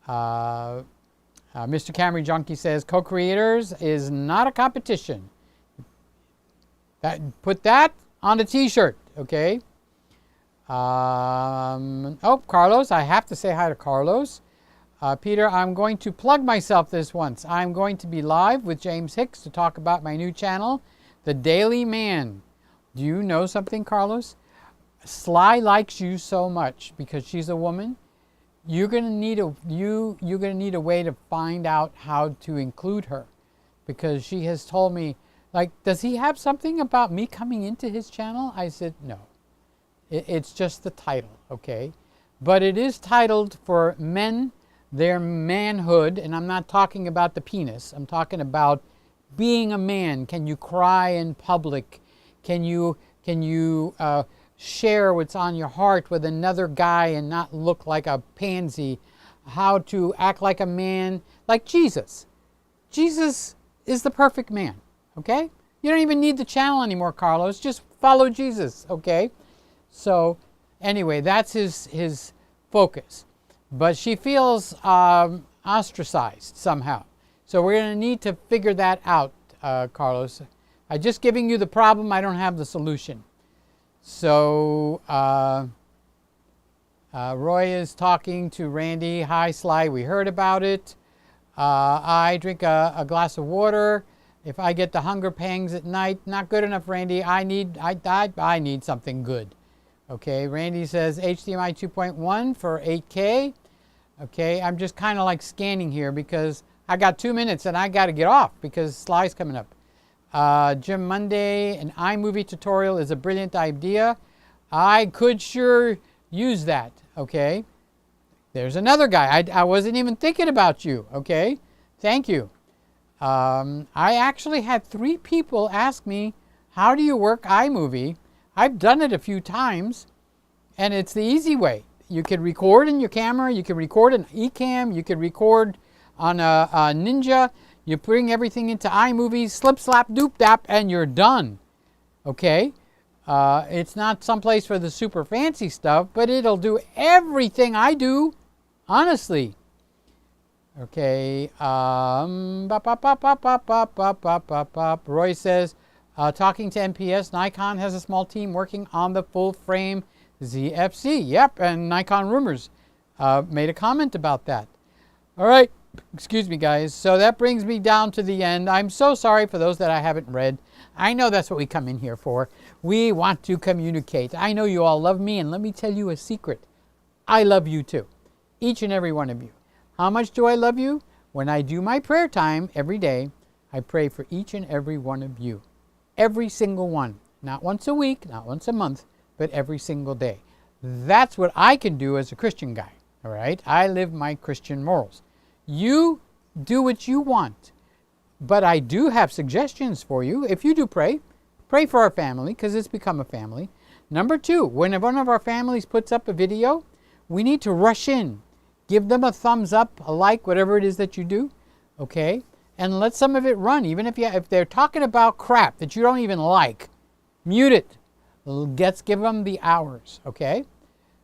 Speaker 1: Mr. Camry Junkie says, co-creators is not a competition. Put that on a t-shirt, okay? Oh, Carlos, I have to say hi to Carlos. Peter, I'm going to plug myself this once. I'm going to be live with James Hicks to talk about my new channel, The Daily Man. Do you know something, Carlos? Sly likes you so much because she's a woman. You're gonna need a way to find out how to include her, because she has told me, like, does he have something about me coming into his channel? I said no. It's just the title, okay? But it is titled for men, their manhood, and I'm not talking about the penis. I'm talking about being a man. Can you cry in public? Can you share what's on your heart with another guy and not look like a pansy? How to act like a man, like Jesus. Jesus is the perfect man, okay? You don't even need the channel anymore, Carlos. Just follow Jesus, okay? So anyway, that's his focus. But she feels ostracized somehow. So we're going to need to figure that out, Carlos. I'm just giving you the problem. I don't have the solution. So Roy is talking to Randy. Hi, Sly. We heard about it. I drink a glass of water. If I get the hunger pangs at night, not good enough, Randy. I need something good. Okay, Randy says HDMI 2.1 for 8K. Okay, I'm just kind of like scanning here because I got 2 minutes and I got to get off because Sly's coming up. Jim Monday, an iMovie tutorial is a brilliant idea. I could sure use that, okay? There's another guy. I wasn't even thinking about you, okay? Thank you. I actually had 3 people ask me, how do you work iMovie? I've done it a few times, and it's the easy way. You can record in your camera, you can record in Ecamm, you can record on a Ninja, you bring everything into iMovie, slip, slap, doop, dap, and you're done. Okay? It's not someplace for the super fancy stuff, but it'll do everything I do, honestly. Okay. Roy says, talking to MPS, Nikon has a small team working on the full frame ZFC. Yep, and Nikon Rumors made a comment about that. All right, excuse me, guys. So that brings me down to the end. I'm so sorry for those that I haven't read. I know that's what we come in here for. We want to communicate. I know you all love me, and let me tell you a secret. I love you too, each and every one of you. How much do I love you? When I do my prayer time every day, I pray for each and every one of you. Every single one. Not once a week, not once a month, but every single day. That's what I can do as a Christian guy, all right? I live my Christian morals. You do what you want, but I do have suggestions for you. If you do pray for our family, because it's become a family. Number 2, when one of our families puts up a video, we need to rush in. Give them a thumbs up, a like, whatever it is that you do, okay? And let some of it run. Even if they're talking about crap that you don't even like, mute it. Let's give them the hours, okay?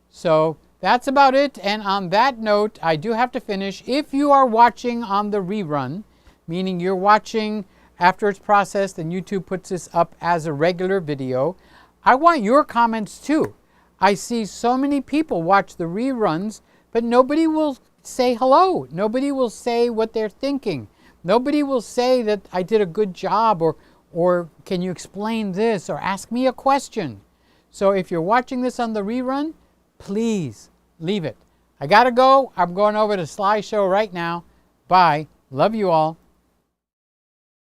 Speaker 1: So that's about it. And on that note, I do have to finish. If you are watching on the rerun, meaning you're watching after it's processed and YouTube puts this up as a regular video, I want your comments too. I see so many people watch the reruns, but nobody will say hello. Nobody will say what they're thinking. Nobody will say that I did a good job, or can you explain this, or ask me a question. So if you're watching this on the rerun, please leave it. I gotta go. I'm going over to slideshow right now. Bye. Love you all.